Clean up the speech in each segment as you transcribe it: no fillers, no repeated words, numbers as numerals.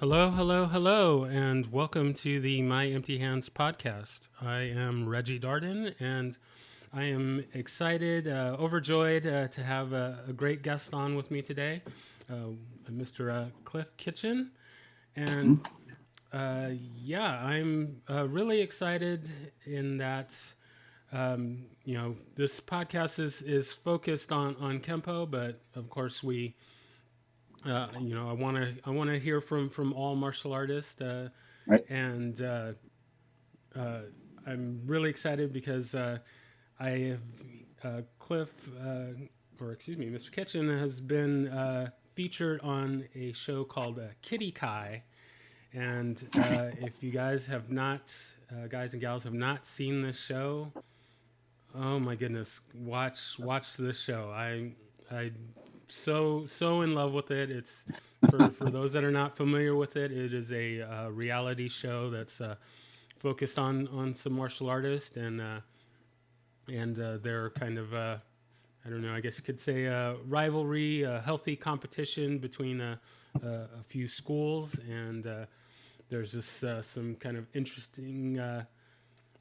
Hello, hello, hello, and welcome to the My Empty Hands podcast. I am Reggie Darden, and I am excited, overjoyed to have a great guest on with me today, Mr. Cliff Kitchen. And Mhm. I'm really excited in that, this podcast is focused on Kempo, but of course I want to hear from all martial artists, Right. and uh, I'm really excited because I have Cliff, or excuse me, Mr. Kitchen has been featured on a show called Kiddie Kai, and if you guys have not, guys and gals have not seen this show, oh my goodness, watch this show. I so in love with it. It's for those that are not familiar with it. It is a reality show that's focused on some martial artists and they're kind of I don't know. I guess you could say rivalry, healthy competition between a few schools, and there's just some kind of interesting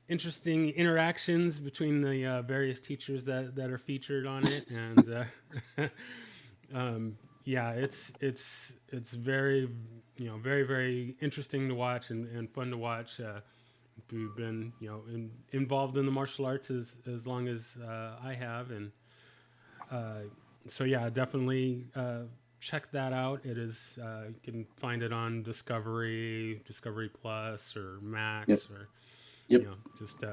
interactions between the various teachers that are featured on it, and yeah, it's very very interesting to watch and fun to watch. We've been involved in the martial arts as long as I have, and uh, so yeah, definitely check that out. It is you can find it on Discovery Plus, or Yep. Max, or Yep. just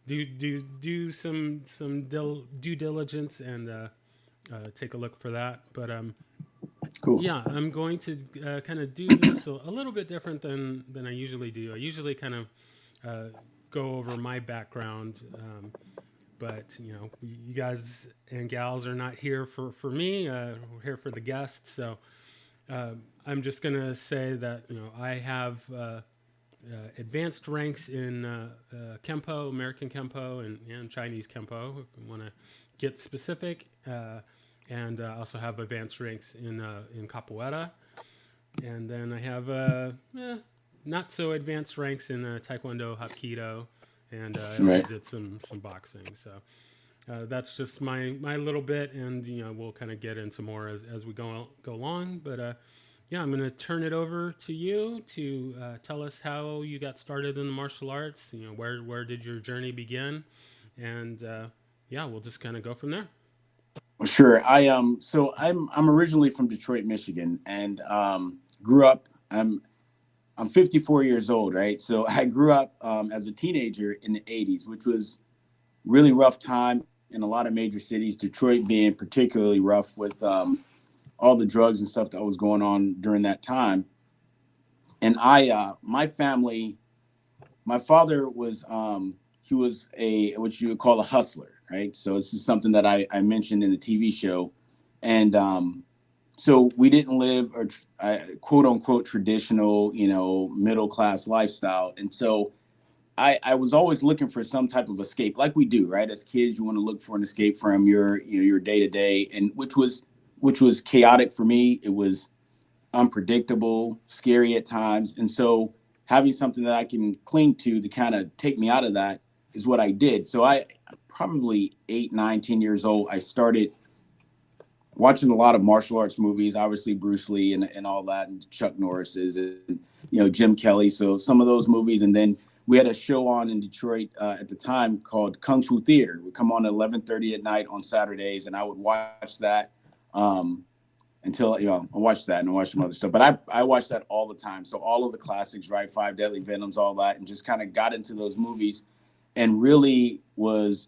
do some due diligence and take a look for that. But Cool. yeah, I'm going to kind of do this a little bit different than I usually do. I usually kind of uh, go over my background, but you guys and gals are not here for me. We're here for the guests, so I'm just gonna say that I have advanced ranks in Kempo, American Kempo, and Chinese Kempo, if you want to get specific. And also have advanced ranks in Capoeira. And then I have not so advanced ranks in Taekwondo, Hapkido, and I also Right. did some boxing. So that's just my little bit, and we'll kind of get into more as we go along. But yeah, I'm going to turn it over to you to tell us how you got started in the martial arts. Where did your journey begin, and yeah, we'll just kind of go from there. Well, sure. I'm originally from Detroit, Michigan, and grew up. I'm 54 years old, right? So I grew up as a teenager in the 80s, which was really rough time in a lot of major cities. Detroit being particularly rough with all the drugs and stuff that was going on during that time. And my family, my father was he was a what you would call a hustler, right? So this is something that I mentioned in the TV show, and so we didn't live a quote unquote traditional, middle class lifestyle, and so I was always looking for some type of escape, like we do, right? As kids, you want to look for an escape from your day to day, and which was chaotic for me. It was unpredictable, scary at times. And so having something that I can cling to kind of take me out of that is what I did. So I probably 8, 9, 10 years old, I started watching a lot of martial arts movies, obviously Bruce Lee and all that, and Chuck Norris's and Jim Kelly. So some of those movies, and then we had a show on in Detroit at the time called Kung Fu Theater. It would come on at 11:30 at night on Saturdays, and I would watch that. Um, until I watched that and I watched some other stuff. But I watched that all the time. So all of the classics, right? Five Deadly Venoms, all that, and just kind of got into those movies and really was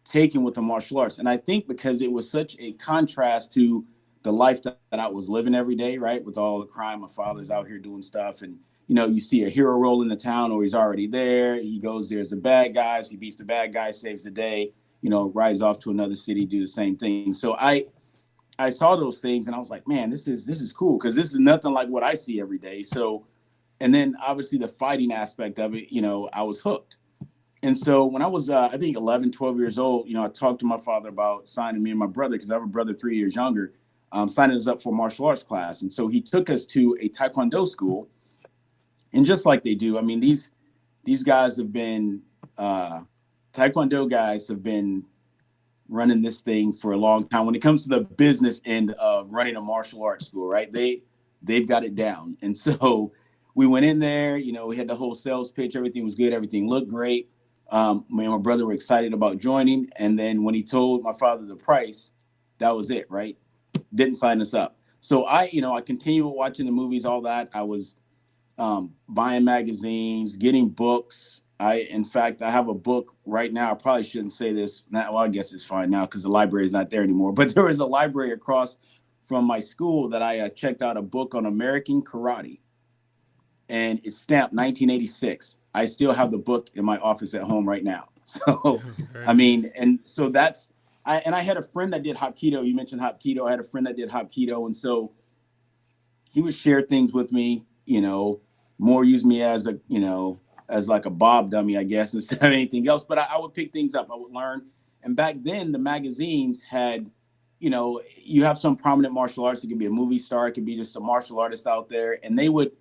taken with the martial arts. And I think because it was such a contrast to the life that I was living every day, right? With all the crime, my father's out here doing stuff, and you see a hero roll in the town, or he's already there. He goes, there's the bad guys. He beats the bad guy, saves the day. Rides off to another city, do the same thing. So I saw those things and I was like, man, this is cool because this is nothing like what I see every day. So, and then obviously the fighting aspect of it, I was hooked. And so when I was, I think 11, 12 years old, I talked to my father about signing me and my brother, because I have a brother 3 years younger, signing us up for a martial arts class. And so he took us to a Taekwondo school. And just like they do, I mean, these guys have been Taekwondo guys have been running this thing for a long time. When it comes to the business end of running a martial arts school, right? They've got it down. And so we went in there, you know, we had the whole sales pitch, everything was good, everything looked great. Me and my brother were excited about joining. And then when he told my father the price, that was it, right? Didn't sign us up. So I continued watching the movies, all that. I was buying magazines, getting books. In fact, I have a book right now. I probably shouldn't say this. Now, well, I guess it's fine now because the library is not there anymore. But there is a library across from my school that I checked out a book on American karate, and it's stamped 1986. I still have the book in my office at home right now. So, Very I mean, nice. and so I had a friend that did Hapkido. You mentioned Hapkido. I had a friend that did Hapkido, and so he would share things with me, more use me as as like a Bob dummy, I guess, instead of anything else. But I would pick things up. I would learn. And back then, the magazines had, you have some prominent martial artists. It could be a movie star. It could be just a martial artist out there. And they would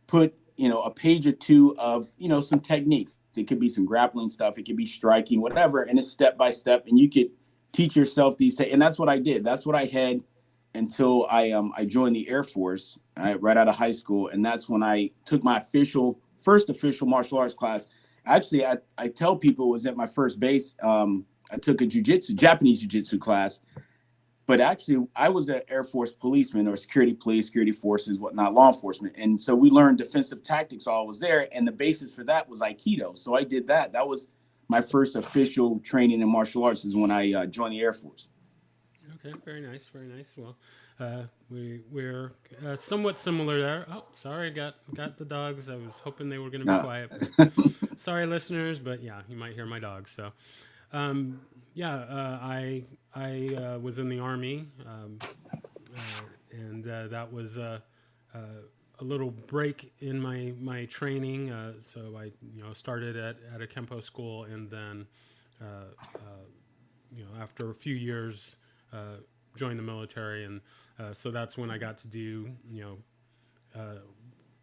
put, a page or two of, some techniques. It could be some grappling stuff. It could be striking, whatever. And it's step by step. And you could teach yourself these. And that's what I did. That's what I had until I joined the Air Force right out of high school, and that's when I took my first official martial arts class. Actually, I tell people it was at my first base. I took a Japanese jiu-jitsu class, but actually I was an Air Force policeman or security police, security forces, whatnot, law enforcement, and so we learned defensive tactics. All was there, and the basis for that was Aikido. So I did that. That was my first official training in martial arts is when I joined the Air Force. Okay, very nice, very nice. Well, we're somewhat similar there. Oh, sorry, got the dogs. I was hoping they were going to be Uh, quiet, but sorry, listeners. But yeah, you might hear my dogs. So, yeah, I was in the army, and that was a little break in my training. So I started at a Kempo school, and then uh, uh, after a few years, uh, joined the military, and so that's when I got to do uh,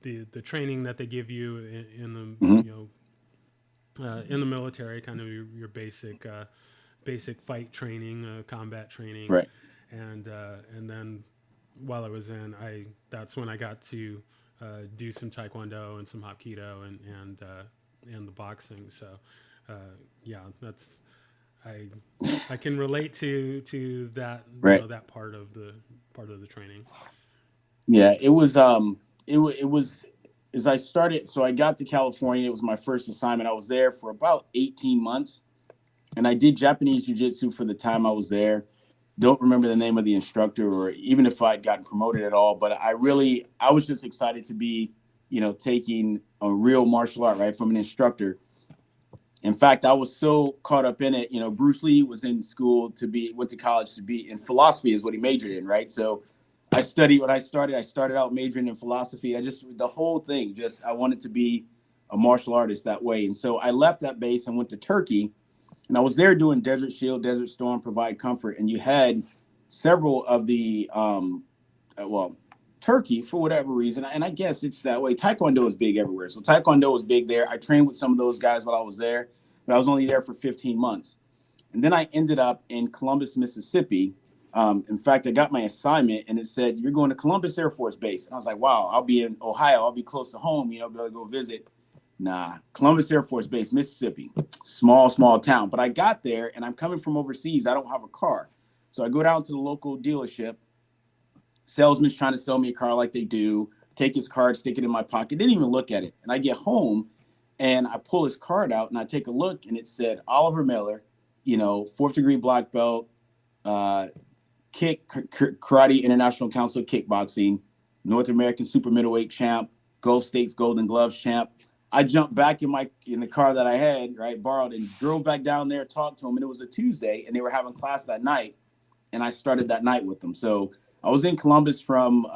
the training that they give you in the mhm, in the military, kind of your basic fight training, combat training, right. and then while I was in, I that's when I got to do some taekwondo and some hapkido and the boxing. So uh, yeah, that's I I can relate to that Right. that part of the training. Yeah, it was as I started. So I got to California. It was my first assignment. I was there for about 18 months, and I did Japanese jiu-jitsu for the time I was there. Don't remember the name of the instructor or even if I'd gotten promoted at all, but I was just excited to be, taking a real martial art, right, from an instructor. In fact, I was so caught up in it. Bruce Lee was in school went to college to be in philosophy is what he majored in, right? So I studied when I started out majoring in philosophy. The whole thing, just I wanted to be a martial artist that way. And so I left that base and went to Turkey, and I was there doing Desert Shield, Desert Storm, Provide Comfort, and you had several of the well, Turkey for whatever reason, and I guess it's that way. Taekwondo is big everywhere, so Taekwondo was big there. I trained with some of those guys while I was there, but I was only there for 15 months, and then I ended up in Columbus, Mississippi. In fact, I got my assignment, and it said you're going to Columbus Air Force Base, and I was like, "Wow, I'll be in Ohio. I'll be close to home. Be able to go visit." Nah, Columbus Air Force Base, Mississippi, small town. But I got there, and I'm coming from overseas. I don't have a car, so I go down to the local dealership. Salesman's trying to sell me a car like they do. Take his card, stick it in my pocket. Didn't even look at it. And I get home, and I pull his card out, and I take a look, and it said Oliver Miller, fourth degree black belt, uh, karate international council kickboxing, North American super middleweight champ, Gulf States Golden Gloves champ. I jumped back in the car that I had, right, borrowed, and drove back down there, talked to him, and it was a Tuesday, and they were having class that night, and I started that night with them. So I was in Columbus from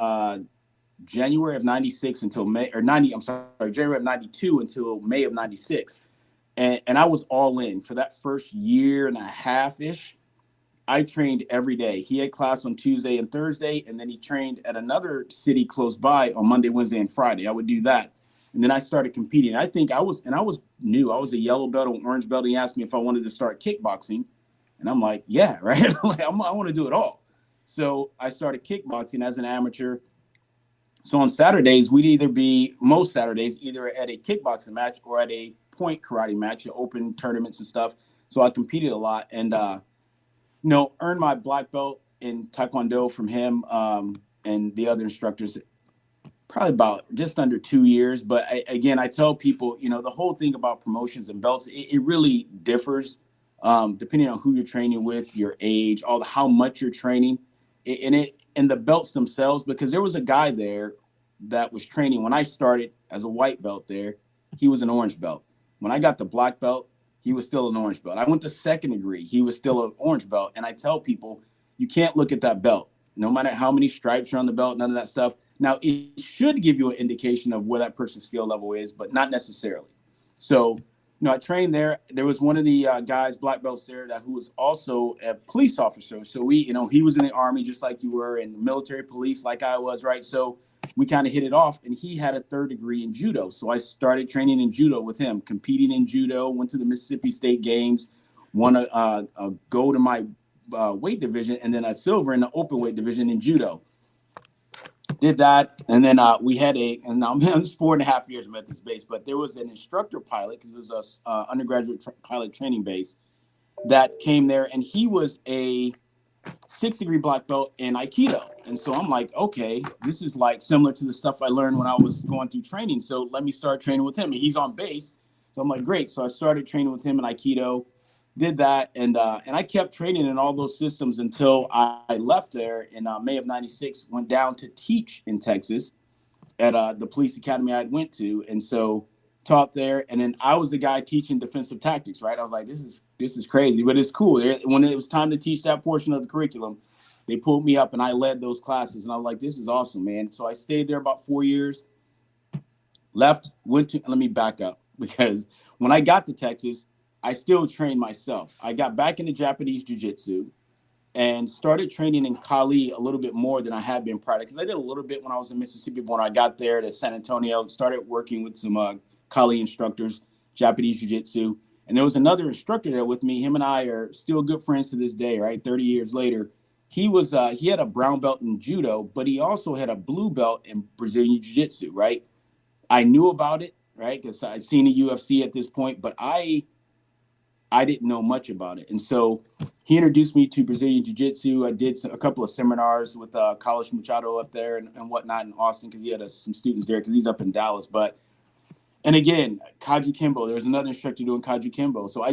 January of '96 until May or '90. I'm sorry, January of '92 until May of '96, and I was all in for that first year and a half ish. I trained every day. He had class on Tuesday and Thursday, and then he trained at another city close by on Monday, Wednesday, and Friday. I would do that. And then I started competing. I was new. I was a yellow belt or orange belt. And he asked me if I wanted to start kickboxing. And I'm like, yeah, right. I want to do it all. So I started kickboxing as an amateur. So on Saturdays, we'd either be most Saturdays either at a kickboxing match or at a point karate match, open tournaments and stuff. So I competed a lot and earned my black belt in Taekwondo from him and the other instructors probably about just under 2 years. But again, I tell people, the whole thing about promotions and belts, it really differs depending on who you're training with, your age, how much you're training, and the belts themselves. Because there was a guy there that was training when I started as a white belt there. He was an orange belt. When I got the black belt, he was still an orange belt. I went to second degree. He was still an orange belt. And I tell people, you can't look at that belt. No matter how many stripes are on the belt, none of that stuff. Now, it should give you an indication of where that person's skill level is, but not necessarily. So, I trained there. There was one of the guys, black belts there, who was also a police officer. So he was in the Army just like you were, in military police like I was, right? So we kind of hit it off, and he had a third degree in judo. So I started training in judo with him, competing in judo, went to the Mississippi State Games, won a gold in my weight division, and then a silver in the open weight division in judo. Did that, and then we had and now man, it's 4.5 years I'm at this base, but there was an instructor pilot because it was a undergraduate pilot training base that came there, and he was a 6th degree black belt in Aikido. And so I'm like, okay, this is like similar to the stuff I learned when I was going through training. So let me start training with him. And he's on base. So I'm like, great. So I started training with him in Aikido, did that. And I kept training in all those systems until I left there in May of 96, went down to teach in Texas at the police academy I went to. And so taught there. And then I was the guy teaching defensive tactics, right? I was like, this is crazy, but it's cool. When it was time to teach that portion of the curriculum, they pulled me up and I led those classes. And I was like, this is awesome, man. So I stayed there about 4 years, left, let me back up, because when I got to Texas, I still trained myself. I got back into Japanese jiu-jitsu and started training in Kali a little bit more than I had been prior, because I did a little bit when I was in Mississippi. But when I got there to San Antonio, started working with some Kali instructors, Japanese jiu-jitsu. And there was another instructor there with me. Him and I are still good friends to this day, right? 30 years later. He had a brown belt in judo, but he also had a blue belt in Brazilian jiu-jitsu, right? I knew about it, right? Because I'd seen the UFC at this point, but I didn't know much about it. And so he introduced me to Brazilian Jiu-Jitsu. I did a couple of seminars with Carlos Machado up there and whatnot in Austin, because he had some students there because he's up in Dallas. And again, Kaju Kimbo, there was another instructor doing Kaju Kimbo. So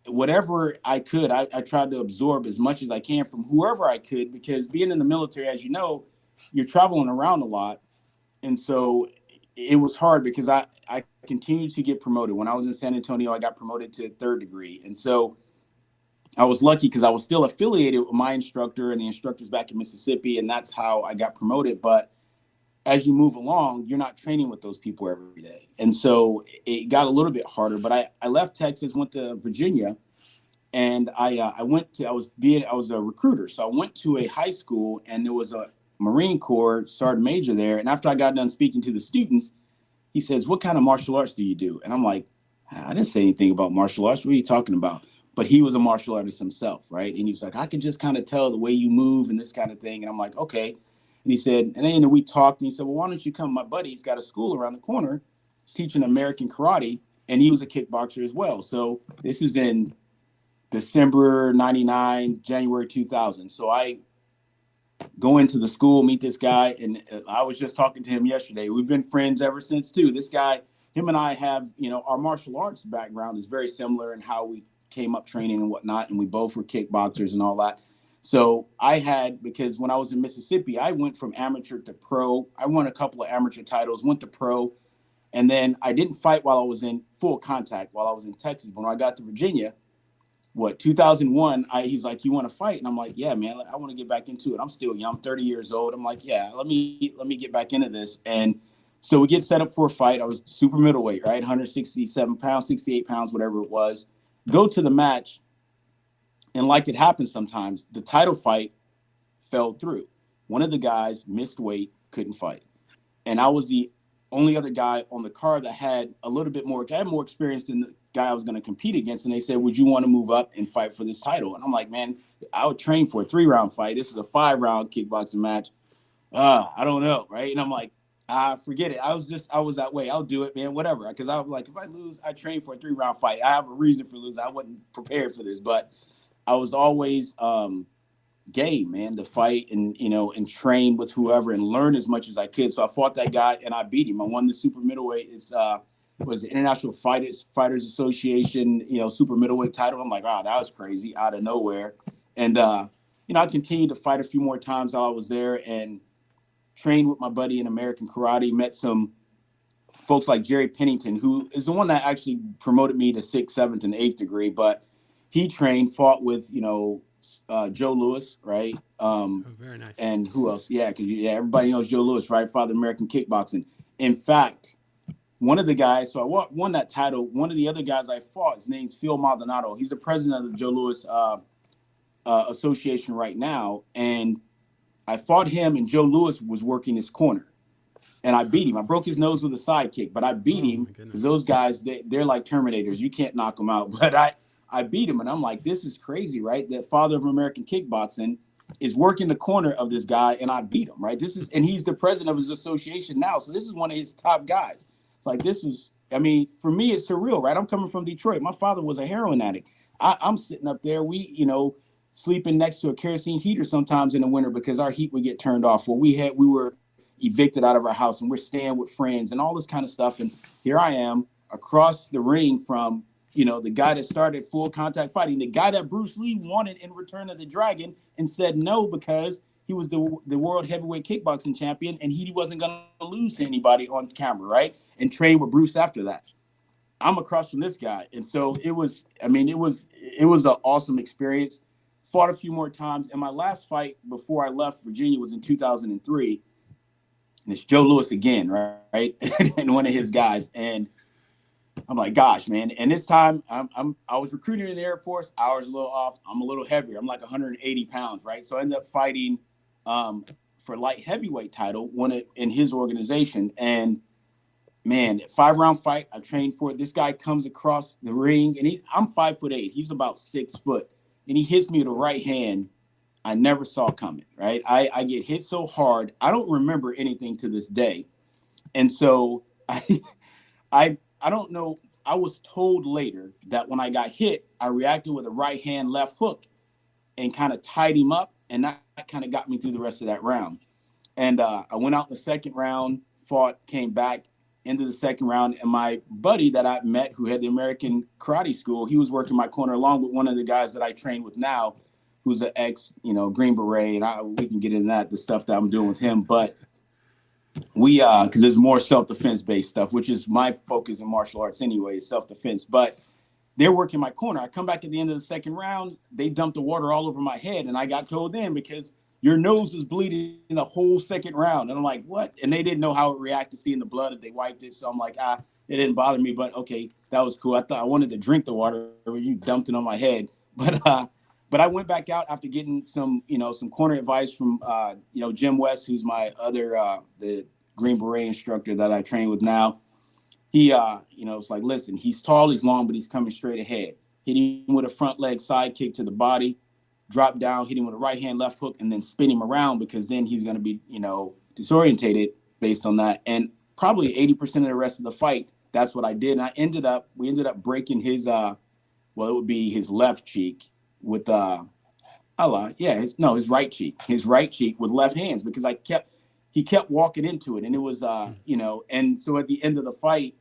whatever I could, I tried to absorb as much as I can from whoever I could, because being in the military, as you know, you're traveling around a lot. And so it was hard because I continued to get promoted. When I was in San Antonio, I got promoted to 3rd degree. And so I was lucky because I was still affiliated with my instructor and the instructors back in Mississippi. And that's how I got promoted. But as you move along, you're not training with those people every day. And so it got a little bit harder. But I left Texas, went to Virginia, and I was a recruiter. So I went to a high school, and there was a Marine Corps sergeant major there. And after I got done speaking to the students, he says, "What kind of martial arts do you do?" And I'm like, "I didn't say anything about martial arts. What are you talking about?" But he was a martial artist himself, right? And he was like, "I can just kind of tell the way you move and this kind of thing." And I'm like, "Okay." And he said, and then we talked, and he said, "Well, why don't you come? My buddy's got a school around the corner. He's teaching American karate, and he was a kickboxer as well." So this is in December 99, January 2000. So I go into the school, meet this guy, and I was just talking to him yesterday. We've been friends ever since too. This guy, him and I have, our martial arts background is very similar in how we came up training and whatnot, and we both were kickboxers and all that. So because when I was in Mississippi, I went from amateur to pro. I won a couple of amateur titles, went to pro, and then I didn't fight while I was in full contact while I was in Texas. But when I got to Virginia, 2001, he's like, "You want to fight?" And I'm like, "Yeah, man, I want to get back into it. I'm still young, I'm 30 years old." I'm like, "Yeah, let me get back into this." And so we get set up for a fight. I was super middleweight, right? 167 pounds, 68 pounds, whatever it was. Go to the match. And like it happens sometimes, the title fight fell through. One of the guys missed weight, couldn't fight. And I was the only other guy on the card that had a little bit more, I had more experience than the guy I was going to compete against. And they said, would you want to move up and fight for this title? And I'm like, man, I would train for a 3-round fight. This is a 5-round kickboxing match. I don't know. Right. And I'm like, forget it. I was that way. I'll do it, man, whatever. Because I was like, if I lose, I train for a 3-round fight. I have a reason for losing. I wasn't prepared for this, but I was always, game, man, to fight and and train with whoever and learn as much as I could. So I fought that guy and I beat him. I won the super middleweight. It's was the International Fighters Association, super middleweight title. I'm like, wow, that was crazy out of nowhere. And I continued to fight a few more times while I was there and trained with my buddy in American karate, met some folks like Jerry Pennington, who is the one that actually promoted me to 6th, 7th, and 8th degree, but he fought with, Joe Louis, right? Very nice. And who else? Yeah, because everybody knows Joe Louis, right? Father American Kickboxing. In fact, one of the guys, so I won that title. One of the other guys I fought, his name's Phil Maldonado. He's the president of the Joe Louis Association right now. And I fought him, and Joe Louis was working his corner. And I beat him. I broke his nose with a sidekick, but I beat him because those guys, they're like Terminators. You can't knock them out. But I beat him, and I'm like, this is crazy, right? The father of American kickboxing is working the corner of this guy, and I beat him, right? And he's the president of his association now. So this is one of his top guys. It's like, for me, it's surreal, right? I'm coming from Detroit. My father was a heroin addict. I'm sitting up there. We, sleeping next to a kerosene heater sometimes in the winter because our heat would get turned off. Well, we were evicted out of our house and we're staying with friends and all this kind of stuff. And here I am across the ring from, the guy that started full contact fighting, the guy that Bruce Lee wanted in Return of the Dragon and said no because he was the world heavyweight kickboxing champion and he wasn't going to lose to anybody on camera, right? And train with Bruce after that. I'm across from this guy. And so it was an awesome experience. Fought a few more times. And my last fight before I left Virginia was in 2003. And it's Joe Louis again, right? And one of his guys. And I'm like, gosh, man. And this time I was recruited in the Air Force. I was a little off. I'm a little heavier. I'm like 180 pounds, right? So I ended up fighting for light heavyweight title, won it in his organization. And man, 5-round fight. I trained for it. This guy comes across the ring and I'm 5'8". He's about 6 foot. And he hits me with a right hand I never saw coming, right? I get hit so hard. I don't remember anything to this day. And so I don't know. I was told later that when I got hit, I reacted with a right hand left hook and kind of tied him up. And that kind of got me through the rest of that round. And I went out in the second round, fought, came back into the second round. And my buddy that I met who had the American Karate School, he was working my corner along with one of the guys that I train with now, who's an ex, Green Beret. And we can get into that, the stuff that I'm doing with him. But we, because there's more self-defense based stuff, which is my focus in martial arts anyway, self-defense. But they're working my corner. I come back at the end of the second round. They dumped the water all over my head. And I got told then because your nose was bleeding in the whole second round. And I'm like, what? And they didn't know how it reacted to seeing the blood if they wiped it. So I'm like, it didn't bother me. But okay, that was cool. I thought I wanted to drink the water when you dumped it on my head. But I went back out after getting some corner advice from, Jim West, who's my other, the Green Beret instructor that I train with now. He, it's like, listen, he's tall, he's long, but he's coming straight ahead. Hit him with a front leg side kick to the body, drop down, hit him with a right hand left hook, and then spin him around because then he's going to be, disorientated based on that. And probably 80% of the rest of the fight, that's what I did. And we ended up breaking his, it would be his left cheek with, his right cheek with left hands because he kept walking into it. And it was, and so at the end of the fight,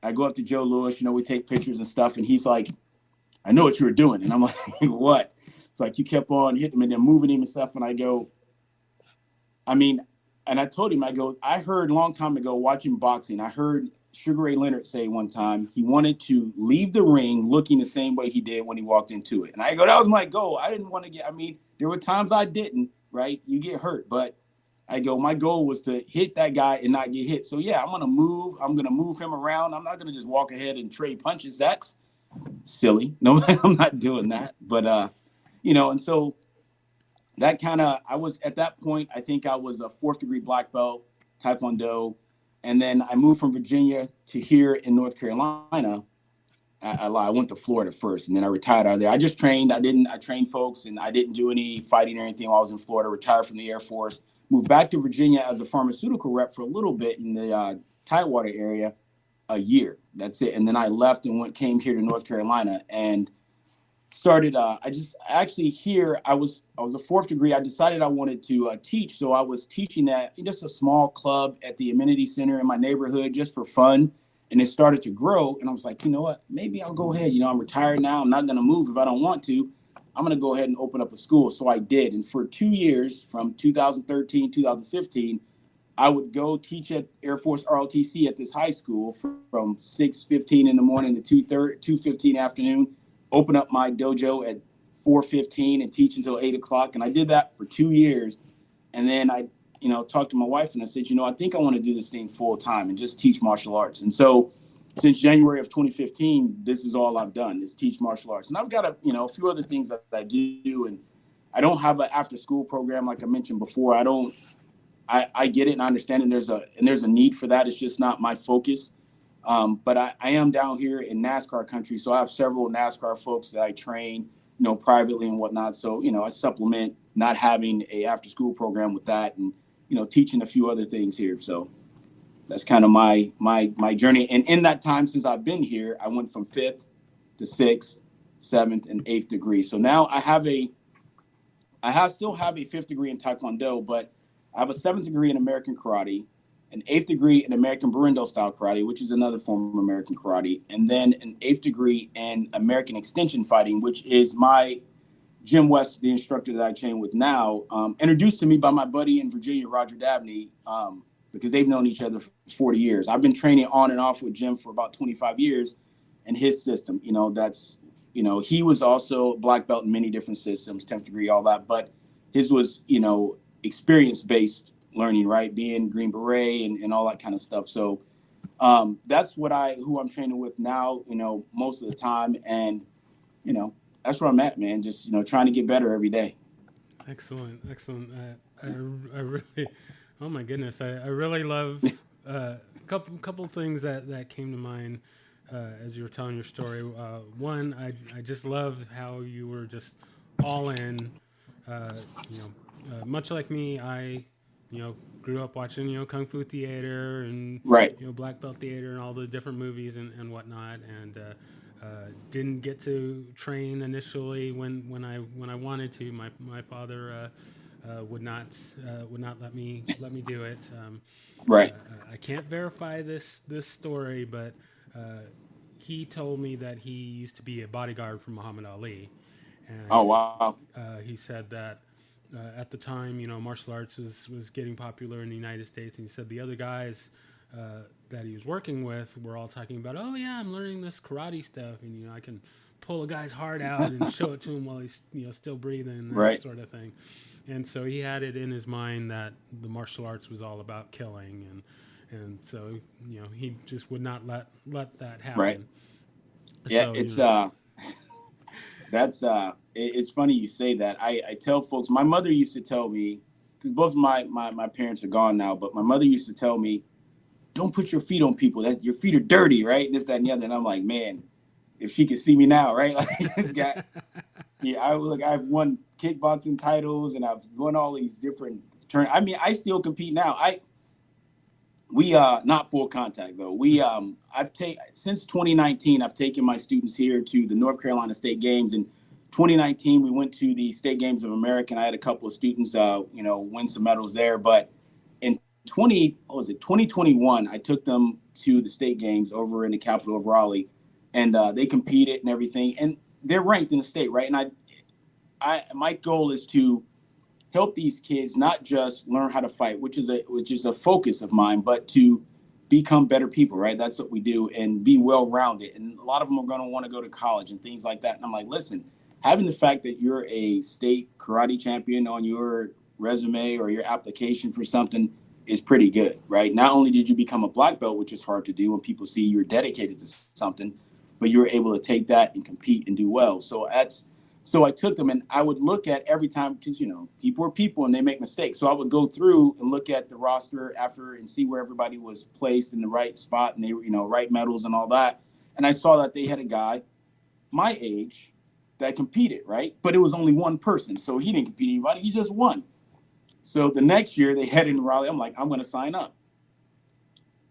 I go up to Joe Louis, we take pictures and stuff. And he's like, I know what you were doing. And I'm like, what? It's like, you kept on hitting him and then moving him and stuff. And I go, and I told him, I heard a long time ago watching boxing, I heard Sugar Ray Leonard say one time he wanted to leave the ring looking the same way he did when he walked into it. And I go, that was my goal. I didn't want to there were times I didn't, right? You get hurt, but I go, my goal was to hit that guy and not get hit. So yeah, I'm going to move him around. I'm not going to just walk ahead and trade punches. That's silly. No, I'm not doing that. But, and so that I was at that point, I think I was a 4th degree black belt, Taekwondo. And then I moved from Virginia to here in North Carolina. I lied. I went to Florida first, and then I retired out of there. I just trained. I trained folks, and I didn't do any fighting or anything while I was in Florida. Retired from the Air Force. Moved back to Virginia as a pharmaceutical rep for a little bit in the Tidewater area, a year. That's it. And then I left and came here to North Carolina and started. I just actually here I was a fourth degree. I decided I wanted to teach, so I was teaching at just a small club at the amenity center in my neighborhood just for fun. And it started to grow, and I was like, you know what? Maybe I'll go ahead. I'm retired now. I'm not going to move if I don't want to. I'm going to go ahead and open up a school. So I did, and for 2 years, from 2013 2015, I would go teach at Air Force ROTC at this high school from 6:15 in the morning to 2:15 afternoon. Open up my dojo at 4:15 and teach until 8 o'clock. And I did that for 2 years. And then I, talked to my wife and I said, I think I want to do this thing full time and just teach martial arts. And so since January of 2015, this is all I've done is teach martial arts. And I've got a few other things that I do. And I don't have an after school program like I mentioned before. I get it and I understand it. There's a need for that. It's just not my focus. But I am down here in NASCAR country, so I have several NASCAR folks that I train, privately and whatnot. So I supplement not having a after school program with that, and teaching a few other things here. So that's kind of my journey. And in that time since I've been here, I went from fifth to sixth, seventh, and eighth degree. So now still have a fifth degree in Taekwondo, but I have a seventh degree in American Karate, an eighth degree in American Burrito style karate, which is another form of American karate, and then an eighth degree in American extension fighting, which is my Jim West, the instructor that I train with now, introduced to me by my buddy in Virginia, Roger Dabney, because they've known each other for 40 years. I've been training on and off with Jim for about 25 years, and his system, he was also black belt in many different systems, 10th degree, all that, but his was, experience-based learning, right? Being Green Beret and all that kind of stuff. So that's who I'm training with now, most of the time. And, that's where I'm at, man. Just, trying to get better every day. Excellent, excellent. I really, oh my goodness, I really love couple things that came to mind as you were telling your story. One, I just loved how you were just all in. Uh, Much like me, I grew up watching kung fu theater and Right. black belt theater and all the different movies and whatnot, and didn't get to train initially when I wanted to. My father would not let me do it. Right. I can't verify this story, but he told me that he used to be a bodyguard for Muhammad Ali, Oh, and wow. he said that at the time, martial arts was getting popular in the United States, and he said the other guys that he was working with were all talking about, oh yeah, I'm learning this karate stuff, and I can pull a guy's heart out and show it to him while he's still breathing, and that Right. sort of thing. And so he had it in his mind that the martial arts was all about killing, and so he just would not let that Right. happen. Yeah. So It's, that's, it's funny you say that. I tell folks, my mother used to tell me, because both of my parents are gone now, but my mother used to tell me, don't put your feet on people. That your feet are dirty, right? This, that, and the other. And I'm like, man, if she could see me now, right? Like this guy, yeah, I've won kickboxing titles and I've won all these different turn. I mean, I still compete now. We not full contact though. I've taken since 2019. I've taken my students here to the North Carolina State Games. In 2019, we went to the State Games of America, and I had a couple of students, win some medals there. But in 2021, I took them to the State Games over in the capital of Raleigh, and they competed and everything, and they're ranked in the state, right? And my goal is to help these kids not just learn how to fight, which is a focus of mine, but to become better people, right? That's what we do, and be well-rounded. And a lot of them are going to want to go to college and things like that. And I'm like, listen, having the fact that you're a state karate champion on your resume or your application for something is pretty good, right? Not only did you become a black belt, which is hard to do when people see you're dedicated to something, but you're able to take that and compete and do well. So So I took them and I would look at every time because, people are people and they make mistakes. So I would go through and look at the roster after and see where everybody was placed in the right spot and they were, right medals and all that. And I saw that they had a guy my age that competed, right? But it was only one person. So he didn't compete anybody. He just won. So the next year they headed in Raleigh. I'm like, I'm going to sign up.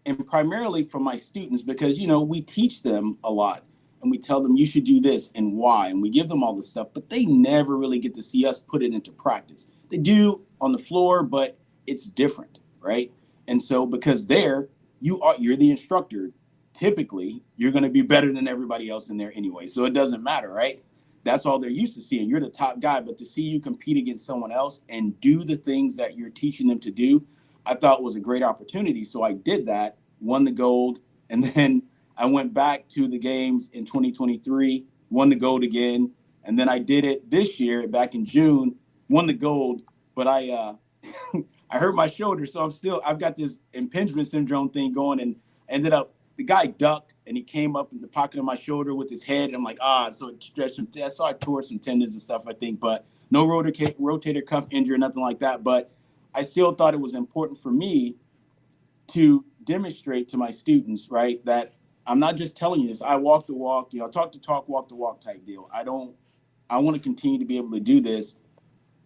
And primarily for my students, because, we teach them a lot and we tell them you should do this and why. And we give them all this stuff, but they never really get to see us put it into practice. They do on the floor, but it's different, right? And so because you're the instructor, typically you're going to be better than everybody else in there anyway. So it doesn't matter, right? That's all they're used to seeing. You're the top guy, but to see you compete against someone else and do the things that you're teaching them to do, I thought was a great opportunity. So I did that, won the gold, and then I went back to the games in 2023, won the gold again, and then I did it this year back in June, won the gold, but I I hurt my shoulder, so I've got this impingement syndrome thing going, and ended up the guy ducked and he came up in the pocket of my shoulder with his head, and I'm like, so it stretched some. So I tore some tendons and stuff, I think, but no rotator cuff injury, nothing like that. But I still thought it was important for me to demonstrate to my students, right, that I'm not just telling you this. I walk the walk, talk the talk, walk the walk type deal. I want to continue to be able to do this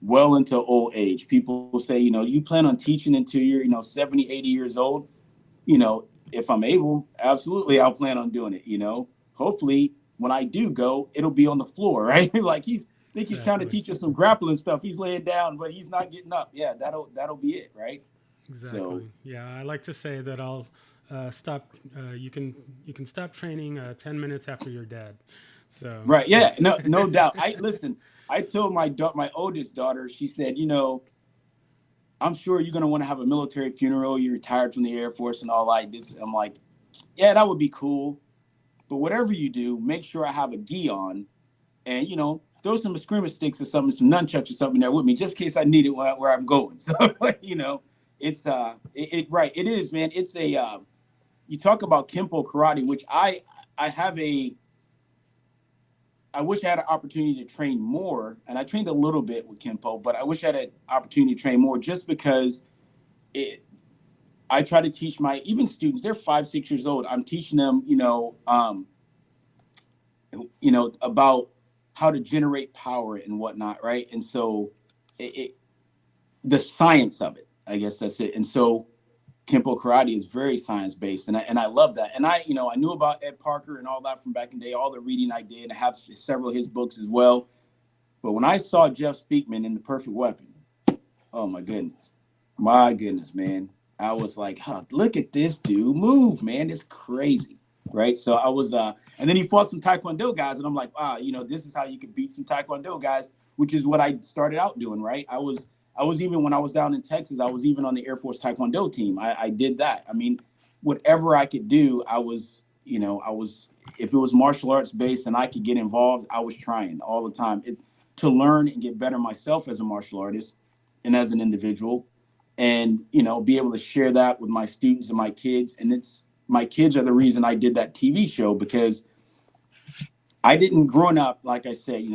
well into old age. People say, you plan on teaching until you're, 70, 80 years old. If I'm able, absolutely, I'll plan on doing it. Hopefully when I do go, it'll be on the floor, right? Like he's trying to teach us some grappling stuff. He's laying down, but he's not getting up. Yeah, that'll be it, right? So Exactly. Yeah, I like to say that I'll stop. You can stop training 10 minutes after you're dead. So right, yeah, no doubt. I listen. I told my oldest daughter. She said, I'm sure you're gonna want to have a military funeral. You retired from the Air Force and all like this. I'm like, yeah, that would be cool. But whatever you do, make sure I have a gi on, and throw some scrimmage sticks or something, some nunchucks or something there with me, just in case I need it where I'm going. So it's right. It is, man. It's a you talk about Kempo karate, which I have I wish I had an opportunity to train more, and I trained a little bit with Kempo, but I wish I had an opportunity to train more just because I try to teach my even students. They're 5, 6 years old. I'm teaching them, about how to generate power and whatnot, right? And so, the science of it, I guess that's it. And so, Kempo karate is very science based, and I love that. And I knew about Ed Parker and all that from back in the day, all the reading I did. I have several of his books as well. But when I saw Jeff Speakman in The Perfect Weapon, oh my goodness, man, I was like, look at this dude move, man, it's crazy, right? So I was, and then he fought some Taekwondo guys, and I'm like, this is how you could beat some Taekwondo guys, which is what I started out doing, right? I was even when I was down in Texas, I was even on the Air Force Taekwondo team. I did that. I mean, whatever I could do, I was, if it was martial arts based and I could get involved, I was trying all the time to learn and get better myself as a martial artist and as an individual, and, be able to share that with my students and my kids. And my kids are the reason I did that TV show, because I didn't growing up, like I said,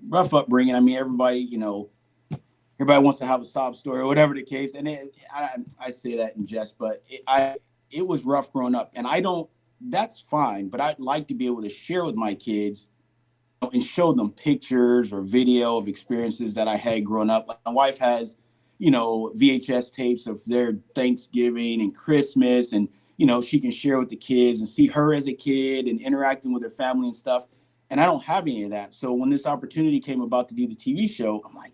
rough upbringing. I mean, everybody wants to have a sob story or whatever the case. And I say that in jest, but it was rough growing up, and that's fine. But I'd like to be able to share with my kids and show them pictures or video of experiences that I had growing up. Like my wife has, VHS tapes of their Thanksgiving and Christmas, and, she can share with the kids and see her as a kid and interacting with her family and stuff. And I don't have any of that. So when this opportunity came about to do the TV show, I'm like,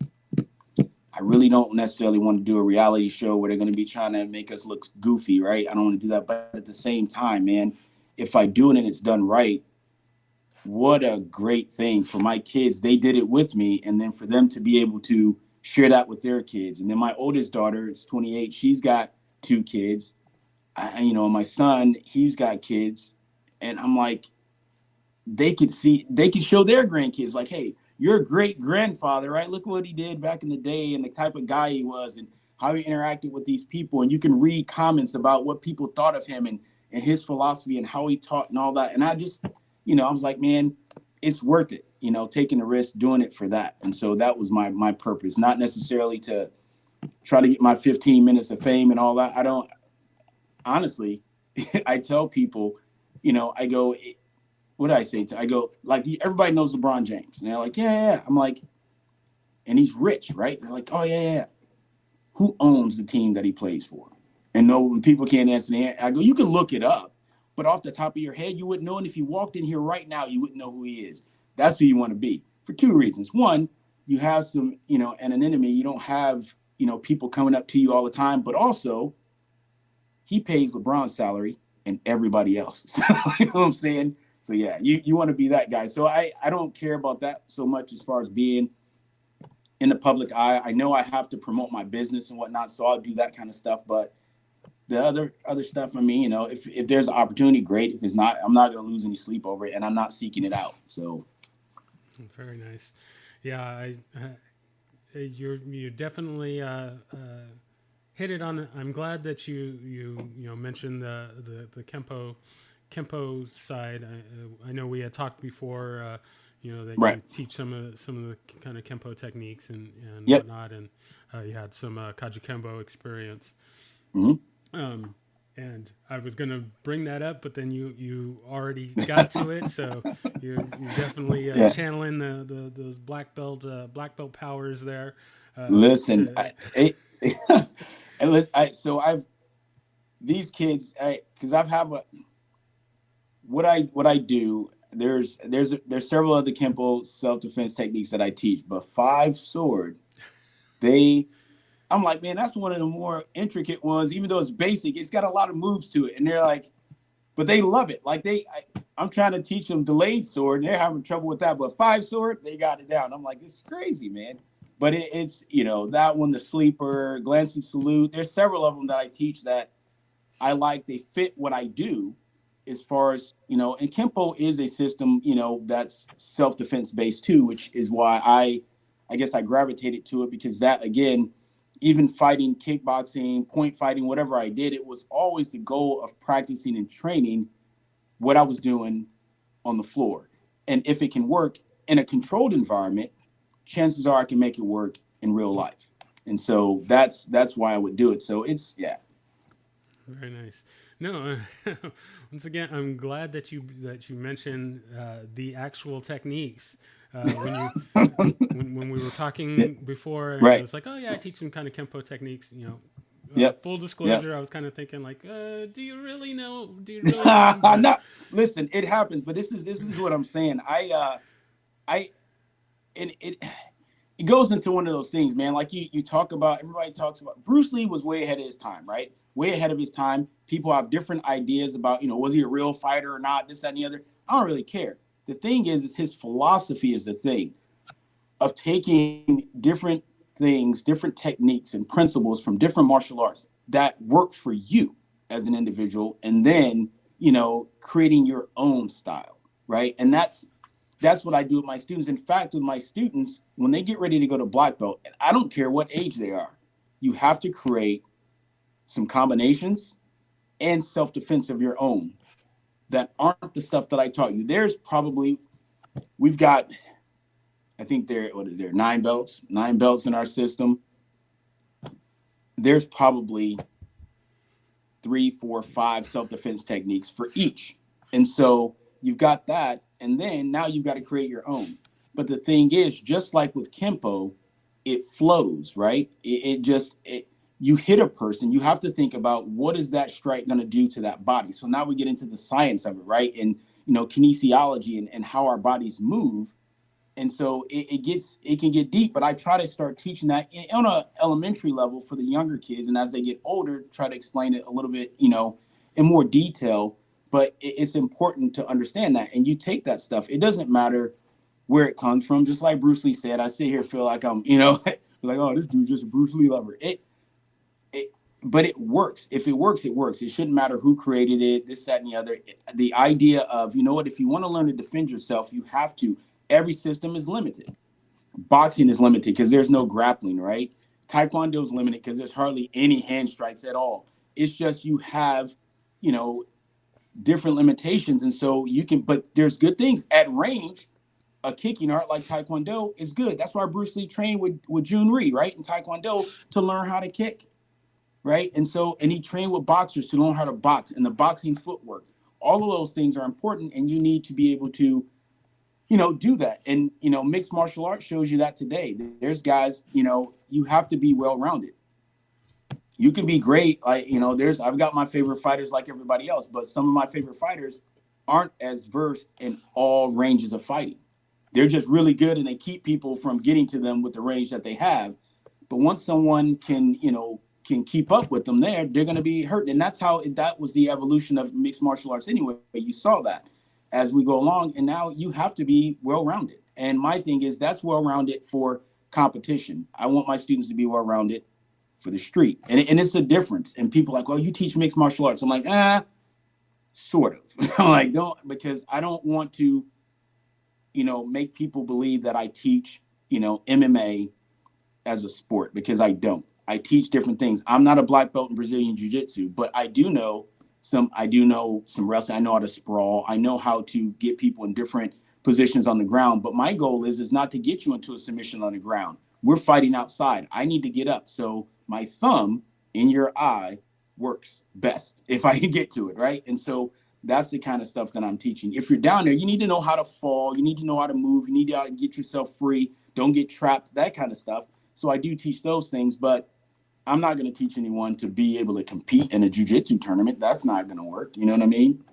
I really don't necessarily want to do a reality show where they're going to be trying to make us look goofy, right? I don't want to do that. But at the same time, man, if I do it and it's done right, what a great thing for my kids. They did it with me, and then for them to be able to share that with their kids. And then my oldest daughter is 28. She's got 2 kids. My son, he's got kids. And I'm like, they could show their grandkids, like, hey, you're a great grandfather, right? Look what he did back in the day and the type of guy he was and how he interacted with these people. And you can read comments about what people thought of him and his philosophy and how he taught and all that. And I just, I was like, man, it's worth it, taking the risk, doing it for that. And so that was my purpose, not necessarily to try to get my 15 minutes of fame and all that. I don't honestly. I tell people, I go, what did I say to? I go, like, everybody knows LeBron James, and they're like, yeah, yeah. I'm like, and he's rich, right? They're like, oh yeah, yeah. Who owns the team that he plays for? And no, when people can't answer the, I go, you can look it up, but off the top of your head, you wouldn't know. And if you walked in here right now, you wouldn't know who he is. That's who you want to be for two reasons. One, you have some, anonymity. You don't have, people coming up to you all the time, but also he pays LeBron's salary and everybody else's. You know what I'm saying? So yeah, you want to be that guy. So I don't care about that so much as far as being in the public eye. I know I have to promote my business and whatnot, so I'll do that kind of stuff. But the other stuff, I mean, if there's an opportunity, great. If it's not, I'm not going to lose any sleep over it, and I'm not seeking it out. So Very nice. Yeah, you definitely hit it on. I'm glad that you mentioned the Kempo side. I know we had talked before. That right, you teach some of the kind of Kempo techniques and yep, whatnot, and you had some Kaji Kempo experience. mm-hmm. Um, and I was gonna bring that up, but then you already got to it, so you're definitely Yeah. channeling those black belt powers there. Listen, To and listen, so I've these kids, because I've have a what I do. There's several other Kempo self defense techniques that I teach, but five sword, they I'm like, man, that's one of the more intricate ones. Even though it's basic, it's got a lot of moves to it, and they're like, but they love it. Like I'm trying to teach them delayed sword, and they're having trouble with that. But five sword, they got it down. I'm like, it's crazy, man. But it's that one, the sleeper, glancing salute. There's several of them that I teach that I like. They fit what I do, as far as And Kempo is a system, that's self defense based too, which is why I guess I gravitated to it, because that again, even fighting, kickboxing, point fighting, whatever I did, it was always the goal of practicing and training what I was doing on the floor. And if it can work in a controlled environment, chances are I can make it work in real life. And so that's why I would do it. So it's yeah. very nice. No, once again, I'm glad that you mentioned the actual techniques. When you when we were talking before, and I Right. was like, oh yeah, I teach some kind of Kempo techniques. Yep. Full Yep. disclosure, I was kind of thinking like, do you really know? Do you really know? But No, listen, it happens, but this is what I'm saying. I and it goes into one of those things, man. Like you talk about, everybody talks about Bruce Lee was way ahead of his time, right? Way ahead of his time. People have different ideas about, was he a real fighter or not, this, that, and the other. I don't really care. The thing is his philosophy is the thing of taking different things, different techniques and principles from different martial arts that work for you as an individual, and then, creating your own style, right? And that's what I do with my students. In fact, with my students, when they get ready to go to black belt, and I don't care what age they are, you have to create some combinations and self-defense of your own that aren't the stuff that I taught you. We've got, I think what is there, nine belts in our system. There's probably 3, 4, 5 self-defense techniques for each. And so you've got that. And then now you've got to create your own. But the thing is, just like with Kempo, it flows, right? You hit a person, you have to think about what is that strike going to do to that body. So now we get into the science of it, right? And, kinesiology and how our bodies move. And so it can get deep, but I try to start teaching that on a elementary level for the younger kids. And as they get older, try to explain it a little bit, in more detail. But it's important to understand that. And you take that stuff. It doesn't matter where it comes from. Just like Bruce Lee said, I sit here, feel like I'm, like, oh, this dude's just a Bruce Lee lover. But it works. If it works, it works. It shouldn't matter who created it, this, that, and the other. The idea of, if you want to learn to defend yourself, you have to. Every system is limited. Boxing is limited because there's no grappling, right? Taekwondo is limited because there's hardly any hand strikes at all. It's just you have, different limitations. And so but there's good things at range. a kicking art like Taekwondo is good. That's why Bruce Lee trained with Jun Ree, right? In Taekwondo to learn how to kick, right? And he trained with boxers to learn how to box and the boxing footwork. All of those things are important, and you need to be able to, do that. And, mixed martial arts shows you that today. There's guys, you have to be well rounded. You can be great. Like, I've got my favorite fighters like everybody else, but some of my favorite fighters aren't as versed in all ranges of fighting. They're just really good, and they keep people from getting to them with the range that they have. But once someone can keep up with them they're going to be hurt. And that was the evolution of mixed martial arts anyway. You saw that as we go along, and now you have to be well-rounded. And my thing is that's well-rounded for competition. I want my students to be well-rounded for the street. And it's a difference. And people are like, oh, you teach mixed martial arts. I'm like, sort of. I'm like, don't, because I don't want to, make people believe that I teach, MMA as a sport, because I don't. I teach different things. I'm not a black belt in Brazilian Jiu-Jitsu, but I do know some wrestling. I know how to sprawl. I know how to get people in different positions on the ground. But my goal is not to get you into a submission on the ground. We're fighting outside. I need to get up. So my thumb in your eye works best if I can get to it, right? And so that's the kind of stuff that I'm teaching. If you're down there, you need to know how to fall. You need to know how to move. You need to know how to get yourself free. Don't get trapped, that kind of stuff. So I do teach those things, but I'm not going to teach anyone to be able to compete in a jiu-jitsu tournament. That's not going to work. You know what I mean?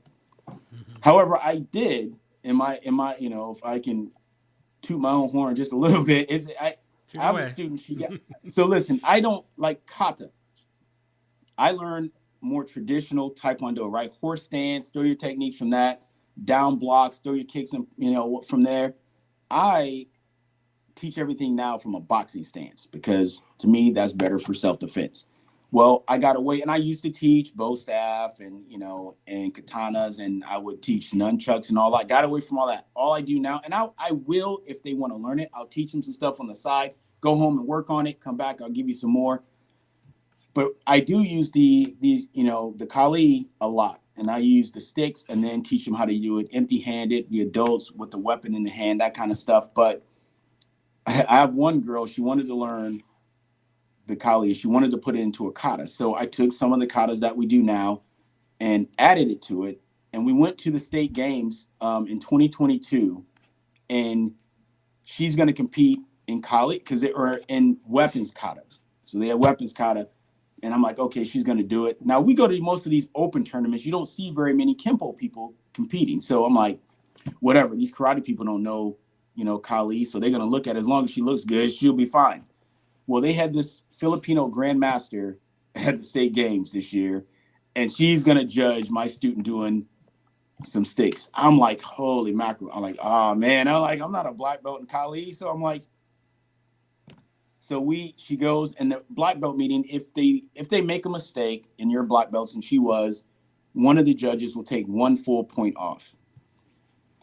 Mm-hmm. However, I did in my, if I can toot my own horn just a little bit, I have a student. So listen, I don't like kata. I learned more traditional Taekwondo, right? Horse stance, throw your techniques from that, down blocks, throw your kicks, and from there. I teach everything now from a boxing stance because to me that's better for self-defense. Well, I got away, and I used to teach bow staff and and katanas, and I would teach nunchucks and all that. Got away from all that. All I do now, and I will, if they want to learn it, I'll teach them some stuff on the side. Go home and work on it. Come back, I'll give you some more. But I do use the Kali a lot, and I use the sticks, and then teach them how to do it empty-handed. The adults with the weapon in the hand, that kind of stuff. But I have one girl, she wanted to learn the Kali. She wanted to put it into a kata. So I took some of the katas that we do now and added it to it. And we went to the state games in 2022. And she's going to compete in Kali or in weapons kata. So they have weapons kata. And I'm like, okay, she's going to do it. Now, we go to most of these open tournaments. You don't see very many Kempo people competing. So I'm like, whatever. These karate people don't know Kali, so they're going to look at it. As long as she looks good, she'll be fine. Well, they had this Filipino grandmaster at the state games this year, and she's going to judge my student doing some sticks. I'm like, holy mackerel. I'm like, oh, man. I'm not a black belt in Kali, so I'm like, she goes, and the black belt meeting, if they make a mistake and you're black belts, and she was, one of the judges will take 1 full point off.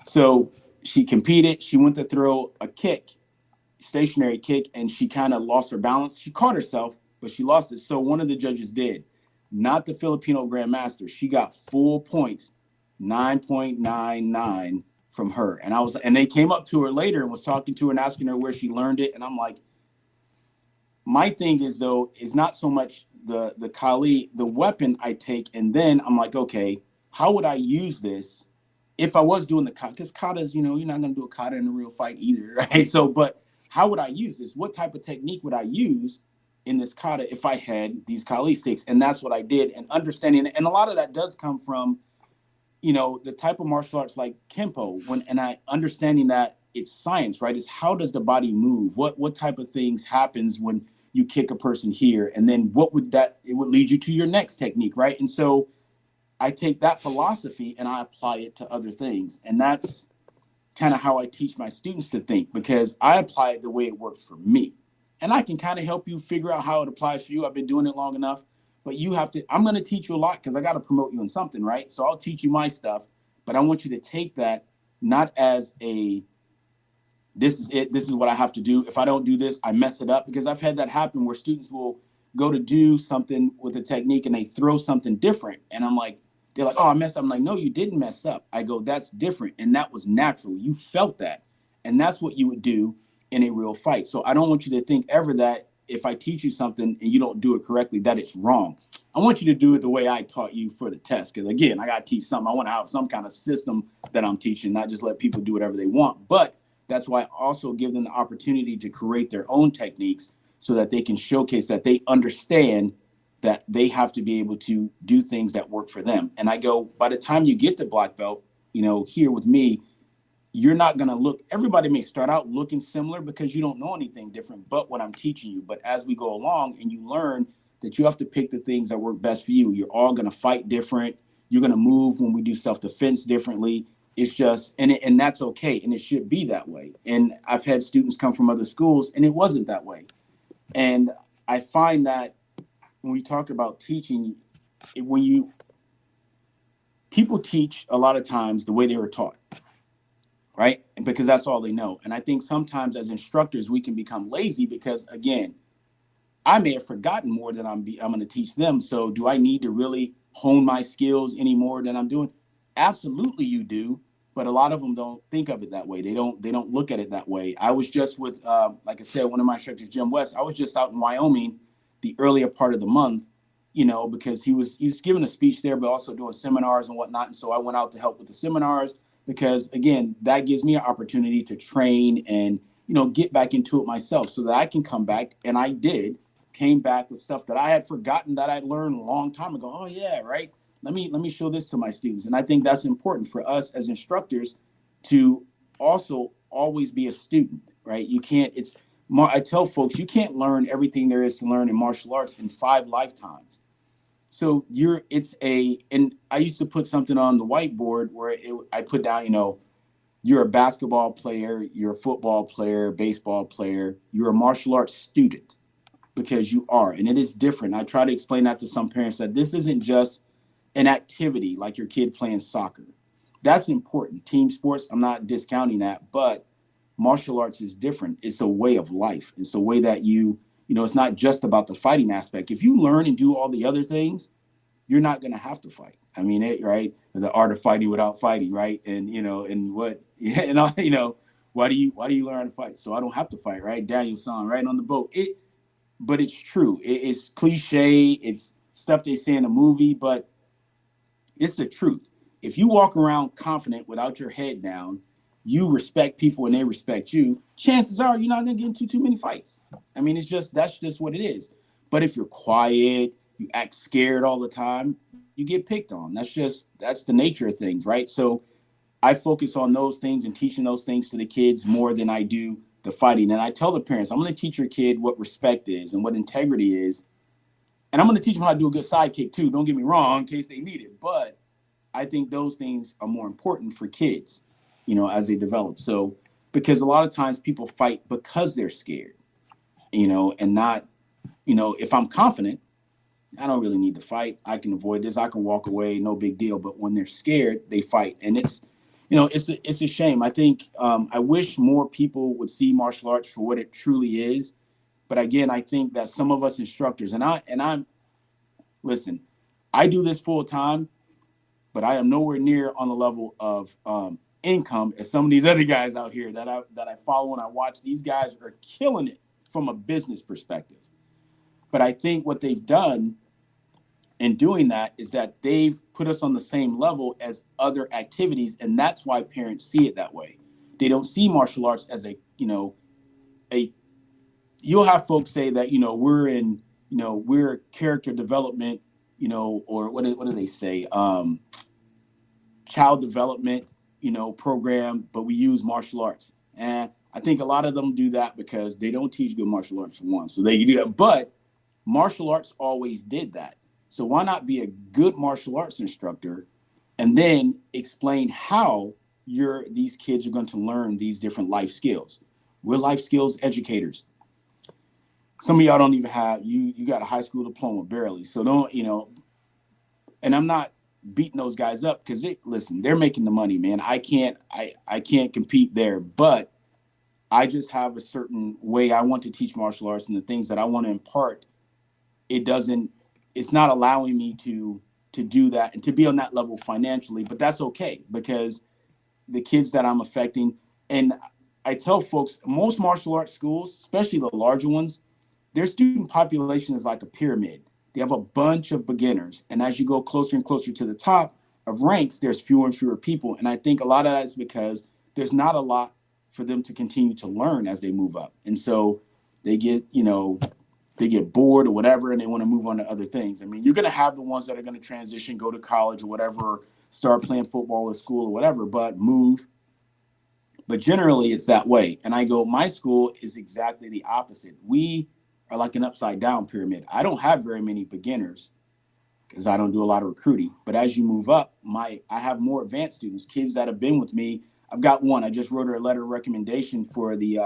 So she competed. She went to throw a kick, stationary kick, and she kind of lost her balance. She caught herself, but she lost it. So one of the judges did, not the Filipino grandmaster. She got full points, 9.99 from her. And they came up to her later and was talking to her and asking her where she learned it. And I'm like, my thing is not so much the Kali, the weapon I take, and then I'm like, okay, how would I use this? If I was doing the kata, because katas, you're not going to do a kata in a real fight either, right? So, but how would I use this? What type of technique would I use in this kata if I had these Kali sticks? And that's what I did. And understanding, and a lot of that does come from, the type of martial arts like Kempo, and I understanding that it's science, right? It's how does the body move? What type of things happens when you kick a person here? And then it would lead you to your next technique, right? And so I take that philosophy and I apply it to other things. And that's kind of how I teach my students to think, because I apply it the way it works for me. And I can kind of help you figure out how it applies for you. I've been doing it long enough, but I'm going to teach you a lot because I got to promote you in something, right? So I'll teach you my stuff, but I want you to take that not as this is it, this is what I have to do. If I don't do this, I mess it up, because I've had that happen where students will go to do something with a technique and they throw something different. And they're like, oh, I messed up. I'm like, no, you didn't mess up. I go, that's different. And that was natural. You felt that. And that's what you would do in a real fight. So I don't want you to think ever that if I teach you something and you don't do it correctly, that it's wrong. I want you to do it the way I taught you for the test. Because again, I got to teach something. I want to have some kind of system that I'm teaching, not just let people do whatever they want. But that's why I also give them the opportunity to create their own techniques so that they can showcase that they understand that they have to be able to do things that work for them. And I go, by the time you get to black belt, here with me, you're not going to look, everybody may start out looking similar because you don't know anything different but what I'm teaching you. But as we go along and you learn that you have to pick the things that work best for you, you're all going to fight different. You're going to move when we do self-defense differently. It's just, and that's okay. And it should be that way. And I've had students come from other schools and it wasn't that way. And I find that when we talk about teaching, when you, people teach a lot of times the way they were taught, right? Because that's all they know. And I think sometimes as instructors, we can become lazy because, again, I may have forgotten more than I'm going to teach them. So do I need to really hone my skills any more than I'm doing? Absolutely, you do. But a lot of them don't think of it that way. They don't look at it that way. I was just with, like I said, one of my instructors, Jim West. I was just out in Wyoming the earlier part of the month, because he was giving a speech there, but also doing seminars and whatnot. And so I went out to help with the seminars because, again, that gives me an opportunity to train and, get back into it myself so that I can come back. And I came back with stuff that I had forgotten that I'd learned a long time ago. Oh, yeah, right. Let me show this to my students. And I think that's important for us as instructors to also always be a student, right? You can't, I tell folks, you can't learn everything there is to learn in martial arts in 5 lifetimes. So and I used to put something on the whiteboard where I put down, you're a basketball player, you're a football player, baseball player, you're a martial arts student because you are. And it is different. I try to explain that to some parents that this isn't just an activity like your kid playing soccer. That's important. Team sports, I'm not discounting that, but martial arts is different. It's a way of life. It's a way that it's not just about the fighting aspect. If you learn and do all the other things, you're not going to have to fight. I mean, right? The art of fighting without fighting, right? And and what, why do you learn to fight? So I don't have to fight, right? Daniel San, right on the boat. But it's true. It's cliche. It's stuff they say in a movie, but it's the truth. If you walk around confident without your head down, you respect people and they respect you, chances are you're not going to get into too many fights. I mean, that's just what it is. But if you're quiet, you act scared all the time, you get picked on. That's the nature of things, right? So I focus on those things and teaching those things to the kids more than I do the fighting. And I tell the parents, I'm going to teach your kid what respect is and what integrity is. And I'm going to teach them how to do a good sidekick too. Don't get me wrong, in case they need it. But I think those things are more important for kids, as they develop. So, because a lot of times people fight because they're scared, and not, if I'm confident, I don't really need to fight. I can avoid this. I can walk away. No big deal. But when they're scared, they fight. And it's a shame. I think I wish more people would see martial arts for what it truly is. But again, I think that some of us instructors, listen, I do this full time, but I am nowhere near on the level of income as some of these other guys out here that I follow and I watch. These guys are killing it from a business perspective. But I think what they've done in doing that is that they've put us on the same level as other activities, and that's why parents see it that way. They don't see martial arts as a. You'll have folks say that we're character development, or what do they say? Child development, program, but we use martial arts. And I think a lot of them do that because they don't teach good martial arts for one. So they do that. But martial arts always did that. So why not be a good martial arts instructor and then explain how these kids are going to learn these different life skills? We're life skills educators. Some of y'all don't even have, you got a high school diploma barely. So don't, and I'm not beating those guys up because listen, they're making the money, man. I can't compete there, but I just have a certain way I want to teach martial arts and the things that I want to impart. It's not allowing me to do that and to be on that level financially, but that's okay because the kids that I'm affecting, and I tell folks, most martial arts schools, especially the larger ones, their student population is like a pyramid. They have a bunch of beginners. And as you go closer and closer to the top of ranks, there's fewer and fewer people. And I think a lot of that is because there's not a lot for them to continue to learn as they move up. And so they get, they get bored or whatever, and they want to move on to other things. I mean, you're going to have the ones that are going to transition, go to college or whatever, start playing football at school or whatever, but move. But generally, it's that way. And I go, my school is exactly the opposite. We are like an upside down pyramid. I don't have very many beginners because I don't do a lot of recruiting. But as you move up, I have more advanced students, kids that have been with me. I've got one. I just wrote her a letter of recommendation for the.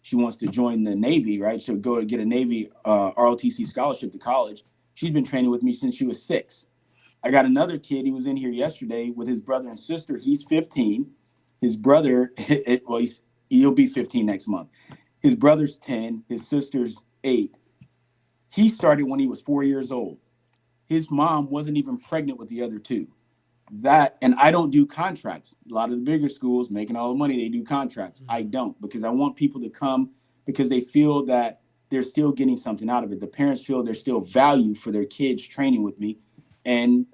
She wants to join the Navy, right? She'll go to get a Navy ROTC scholarship to college. She's been training with me since she was 6. I got another kid. He was in here yesterday with his brother and sister. He's 15. His brother, he'll be 15 next month. His brother's 10. His sister's 8. He started when he was 4 years old. His mom wasn't even pregnant with the other 2. And I don't do contracts. A lot of the bigger schools making all the money, they do contracts. I don't, because I want people to come because they feel that they're still getting something out of it. The parents feel there's still value for their kids training with me, and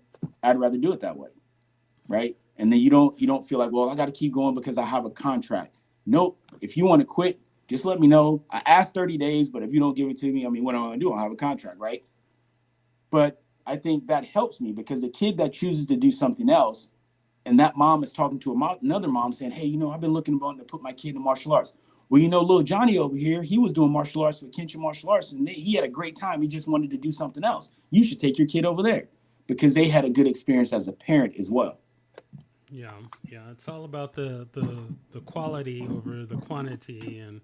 I'd rather do it that way, right? And then you don't feel like, well, I got to keep going because I have a contract. Nope. If you want to quit, just let me know. I asked 30 days, but if you don't give it to me, I mean, what am I going to do? I'll have a contract, right? But I think that helps me because the kid that chooses to do something else, and that mom is talking to another mom saying, hey, I've been looking to put my kid in martial arts. Well, little Johnny over here, he was doing martial arts with Kinchen martial arts, and he had a great time. He just wanted to do something else. You should take your kid over there because they had a good experience as a parent as well. Yeah, yeah. It's all about the quality over the quantity, and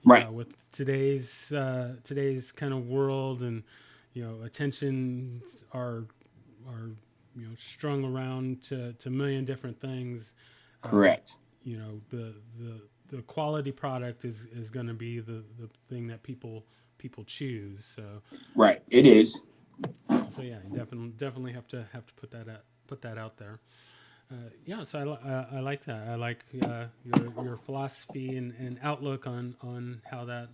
Right. with today's kind of world, and attentions are strung around to a million different things. Uh, Correct. the quality product is going to be the thing that people choose. Right. It is. So yeah, definitely have to put that out there. Yeah, so I like that. I like your philosophy and outlook on how that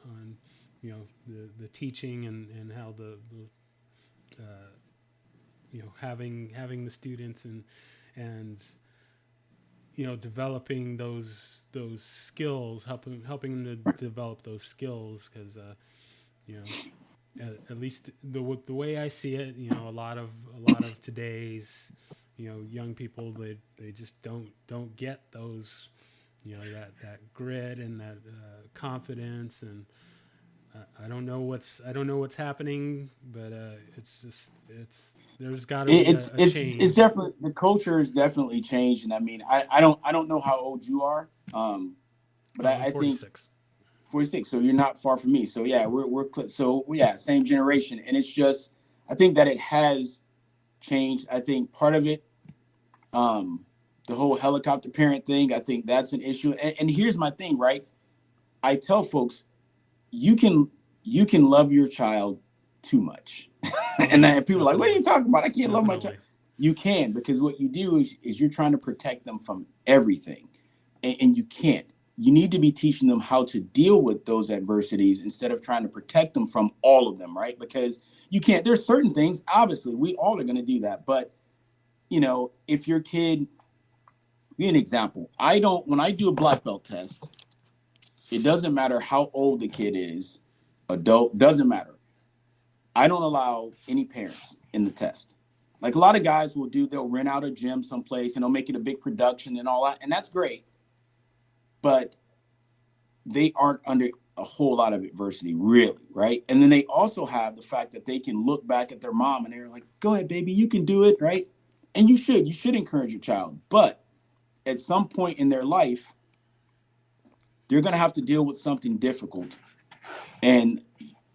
on the teaching and how the having the students and developing those skills, helping them to develop those skills, because you know at least the way I see it, a lot of today's young people, they just don't get those, that grit and that confidence. And I don't know what's happening, but it's there's got to be a It's change. definitely, the culture has definitely changed. And I mean, I don't know how old you are, but Oh, I'm I think 46. 46. So you're not far from me. So yeah, so yeah, same generation. And it's just, I think that it has changed. I think part of it, the whole helicopter parent thing, I think that's an issue. And here's my thing, right? I tell folks, you can you can love your child too much. Oh And yeah, then people are like, what are definitely, you talking about? I can't love my child. definitely. You can, because what you do is you're trying to protect them from everything. And you can't. You need to be teaching them how to deal with those adversities instead of trying to protect them from all of them, right? Because you can't, there's certain things, obviously, we all are going to do that. But, if your kid, be an example, when I do a black belt test, it doesn't matter how old the kid is, adult, doesn't matter. I don't allow any parents in the test. Like a lot of guys they'll rent out a gym someplace and they'll make it a big production and all that. And that's great. But they aren't under a whole lot of adversity, really, right? And then they also have the fact that they can look back at their mom and they're like, go ahead, baby, you can do it, right? And you should encourage your child. But at some point in their life, they're going to have to deal with something difficult. And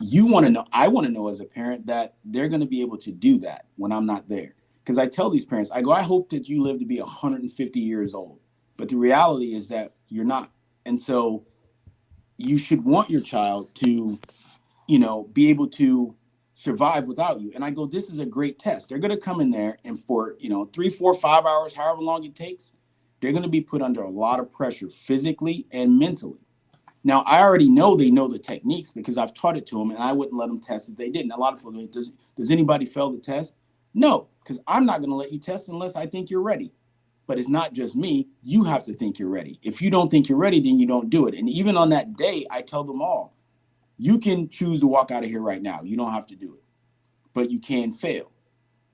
I want to know as a parent that they're going to be able to do that when I'm not there. Because I tell these parents, I go, I hope that you live to be 150 years old. But the reality is that you're not. And so you should want your child to, be able to survive without you. And I go, this is a great test. They're going to come in there and for, 3, 4, 5 hours, however long it takes, they're going to be put under a lot of pressure physically and mentally. Now, I already know they know the techniques because I've taught it to them, and I wouldn't let them test if they didn't. A lot of people, does anybody fail the test? No, because I'm not going to let you test unless I think you're ready. But it's not just me. You have to think you're ready. If you don't think you're ready, then you don't do it. And even on that day, I tell them all, you can choose to walk out of here right now. You don't have to do it, but you can fail.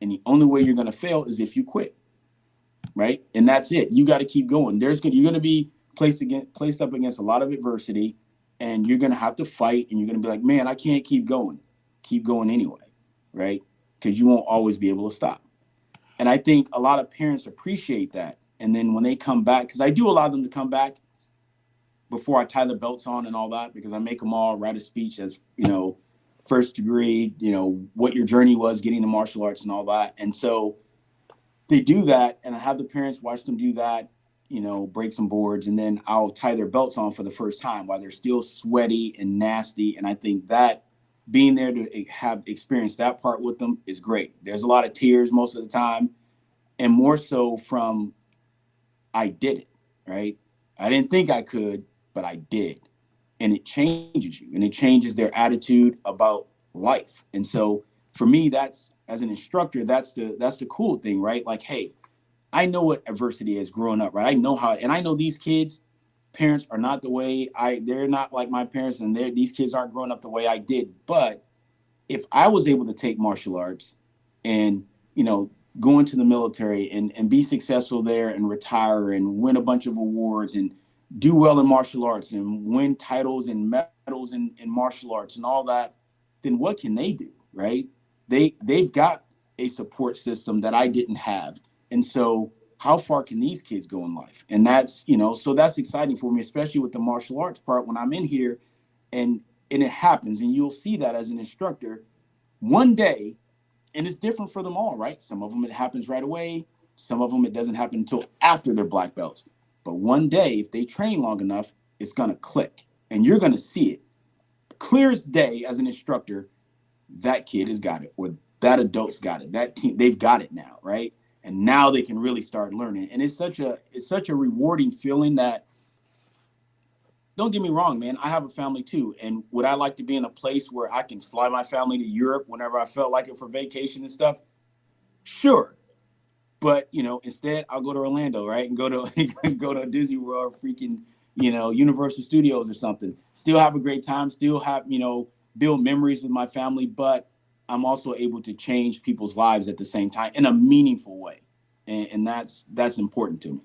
And the only way you're going to fail is if you quit, right? And that's it. You got to keep going. You're going to be placed up against a lot of adversity, and you're going to have to fight, and you're going to be like, man, I can't keep going. Keep going anyway, right? Because you won't always be able to stop. And I think a lot of parents appreciate that. And then when they come back, because I do allow them to come back before I tie the belts on and all that, because I make them all write a speech as, first degree, what your journey was getting to martial arts and all that. And so they do that, and I have the parents watch them do that, break some boards, and then I'll tie their belts on for the first time while they're still sweaty and nasty. And I think that being there to have experienced that part with them is great. There's a lot of tears most of the time, and more so from I did it, right? I didn't think I could, but I did. And it changes you, and it changes their attitude about life. And so for me, that's, as an instructor, that's the cool thing, right? Like, hey, I know what adversity is growing up, right? I know how, and I know these kids, parents are not the way they're not like my parents, and these kids aren't growing up the way I did. But if I was able to take martial arts and, go into the military and be successful there and retire and win a bunch of awards and do well in martial arts and win titles and medals in martial arts and all that, then what can they do, right? They've got a support system that I didn't have. And so how far can these kids go in life? And that's, so that's exciting for me, especially with the martial arts part when I'm in here and it happens. And you'll see that as an instructor one day, and it's different for them all, right? Some of them, it happens right away. Some of them, it doesn't happen until after they're black belts. But one day, if they train long enough, it's going to click and you're going to see it clear as day as an instructor. That kid has got it, or that adult's got it. That team, they've got it now, right? And now they can really start learning. And it's such a rewarding feeling that, don't get me wrong, man, I have a family too. And would I like to be in a place where I can fly my family to Europe whenever I felt like it for vacation and stuff? Sure. But, instead I'll go to Orlando, right? And go to Disney World, freaking, Universal Studios or something. Still have a great time, still have, build memories with my family, but I'm also able to change people's lives at the same time in a meaningful way. And that's important to me.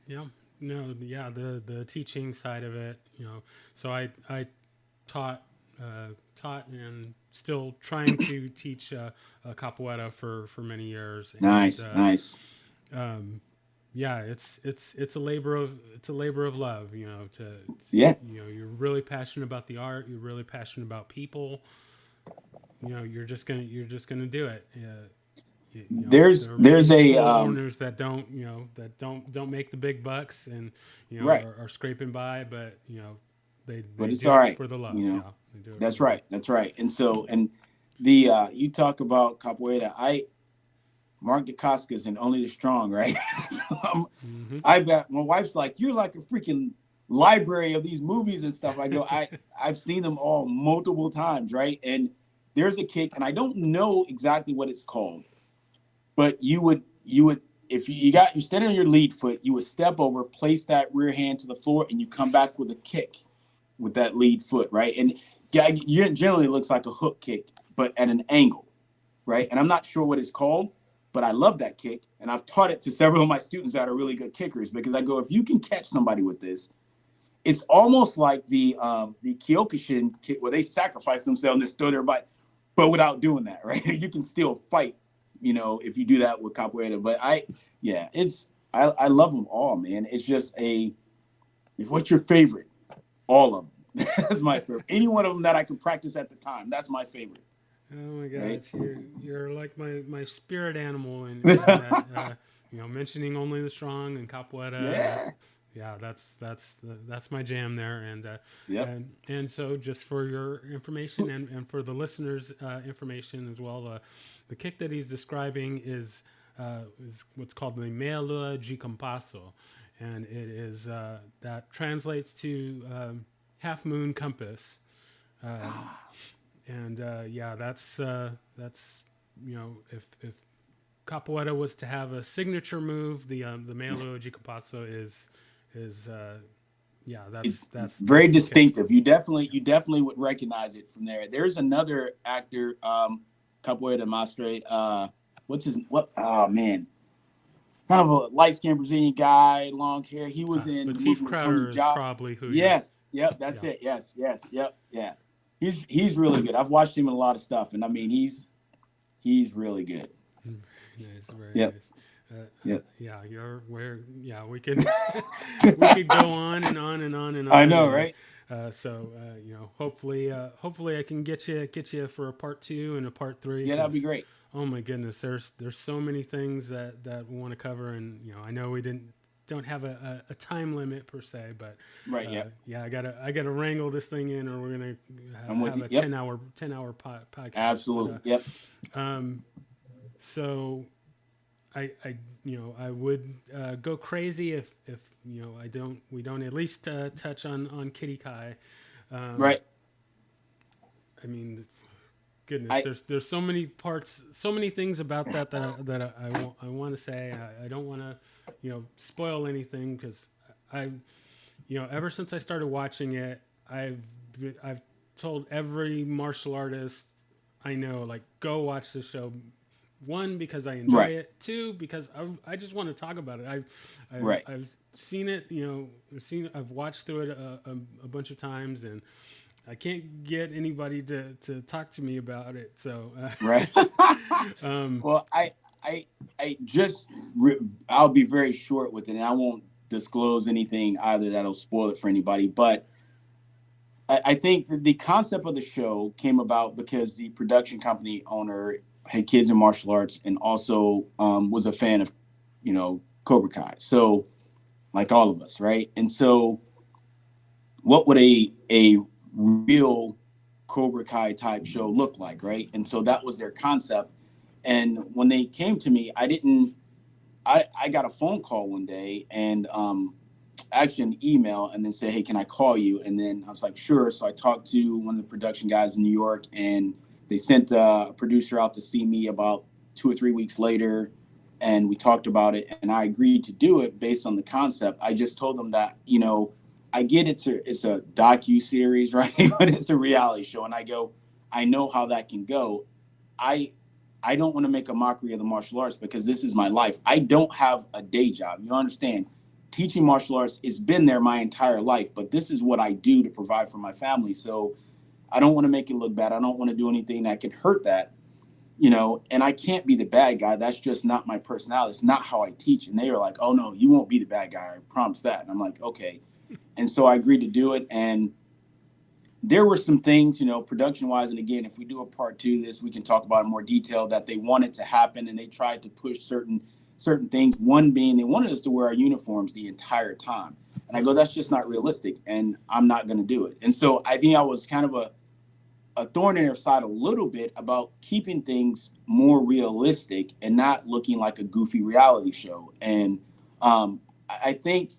Yeah. No, yeah, the teaching side of it, So I taught taught and still trying to teach capoeira for many years. And Nice. yeah, it's a labor of love, Yeah. you're really passionate about the art, you're really passionate about people, you're just gonna do it. There are There's a small owners that don't make the big bucks, and right. are scraping by, but they But it's do all it right. for the love. Yeah, they do it for That's the love. right. That's right. And so, and the you talk about capoeira. Mark DeCoscas and Only the Strong, right? So Mm-hmm. I've got, my wife's like, you're like a freaking library of these movies and stuff. I go, I've seen them all multiple times, right? And there's a kick, and I don't know exactly what it's called, but you would if you're standing on your lead foot, you would step over, place that rear hand to the floor, and you come back with a kick with that lead foot, right? And generally it looks like a hook kick, but at an angle, right? And I'm not sure what it's called, but I love that kick, and I've taught it to several of my students that are really good kickers, because I go, if you can catch somebody with this, it's almost like the Kyokushin kick where they sacrifice themselves and just throw their butt, but without doing that, right? You can still fight, if you do that with capoeira. But I love them all, man. It's just what's your favorite? All of them. That's my favorite. Any one of them that I could practice at the time, that's my favorite. Oh my Right? gosh, you're like my spirit animal, in that mentioning Only the Strong and capoeira. Yeah. Yeah, that's my jam there, Yep. and so just for your information, and for the listeners' information as well, the kick that he's describing is what's called the meia lua de compasso, and it is that translates to half moon compass. Uh, and yeah, that's if capoeira was to have a signature move, the Melo Jicapasso is yeah, It's very that's the kick. distinctive. You definitely would recognize it from there. There's another actor, Capoeira Mastre. What's his what? Oh man, kind of a light skinned Brazilian guy, long hair. He was in the Latif movie with Tony Crowder is Jaa. probably who you're. Yes, yep, that's Yeah, it. Yes, yes, yep, yeah. He's really good. I've watched him in a lot of stuff, and I mean he's really good. nice, very Yep, nice. yep. Yeah, you're where. Yeah, we can we could go on and on and on and I on, know, and right? hopefully I can get you for a part two and a part three Yeah, that'd be because great. oh my goodness, there's so many things that we want to cover, and I know we don't have a time limit per se, but Right. Yep. yeah, I gotta wrangle this thing in, or we're gonna I'm with have you. a Yep. 10 hour podcast. But Absolutely. Yep. so I would go crazy if I don't we don't at least touch on Kiddie Kai. Um, Right. I mean, goodness, I there's so many parts, so many things about that I want to say. I don't want to spoil anything because I ever since I started watching it, I've told every martial artist I know, like, go watch this show. One, because I enjoy right. it. Two, because I just want to talk about it. Right. I've seen it. I've watched through it a bunch of times, and I can't get anybody to talk to me about it. So, Right. um, Well, I just I'll be very short with it, and I won't disclose anything either that'll spoil it for anybody. But I think that the concept of the show came about because the production company owner had kids in martial arts and also was a fan of, Cobra Kai. So, like all of us, right? And so, what would a real Cobra Kai type show look like, right? And so that was their concept. And when they came to me, I didn't. I got a phone call one day and actually an email and then said, "Hey, can I call you?" And then I was like, "Sure." So I talked to one of the production guys in New York, and they sent a producer out to see me about 2 or 3 weeks later, and we talked about it, and I agreed to do it based on the concept. I just told them that I get it's a docu series, right? But it's a reality show, and I go, I know how that can go. I I don't want to make a mockery of the martial arts because this is my life. I don't have a day job. You understand? Teaching martial arts has been there my entire life, but this is what I do to provide for my family. So I don't want to make it look bad. I don't want to do anything that can hurt that, and I can't be the bad guy. That's just not my personality. It's not how I teach. And they were like, "Oh no, you won't be the bad guy. I promise that." And I'm like, "Okay." And so I agreed to do it. And there were some things, production wise. And again, if we do a part two of this, we can talk about in more detail that they wanted to happen, and they tried to push certain things. One being they wanted us to wear our uniforms the entire time. And I go, that's just not realistic, and I'm not going to do it. And so I think I was kind of a thorn in their side a little bit about keeping things more realistic and not looking like a goofy reality show. And I think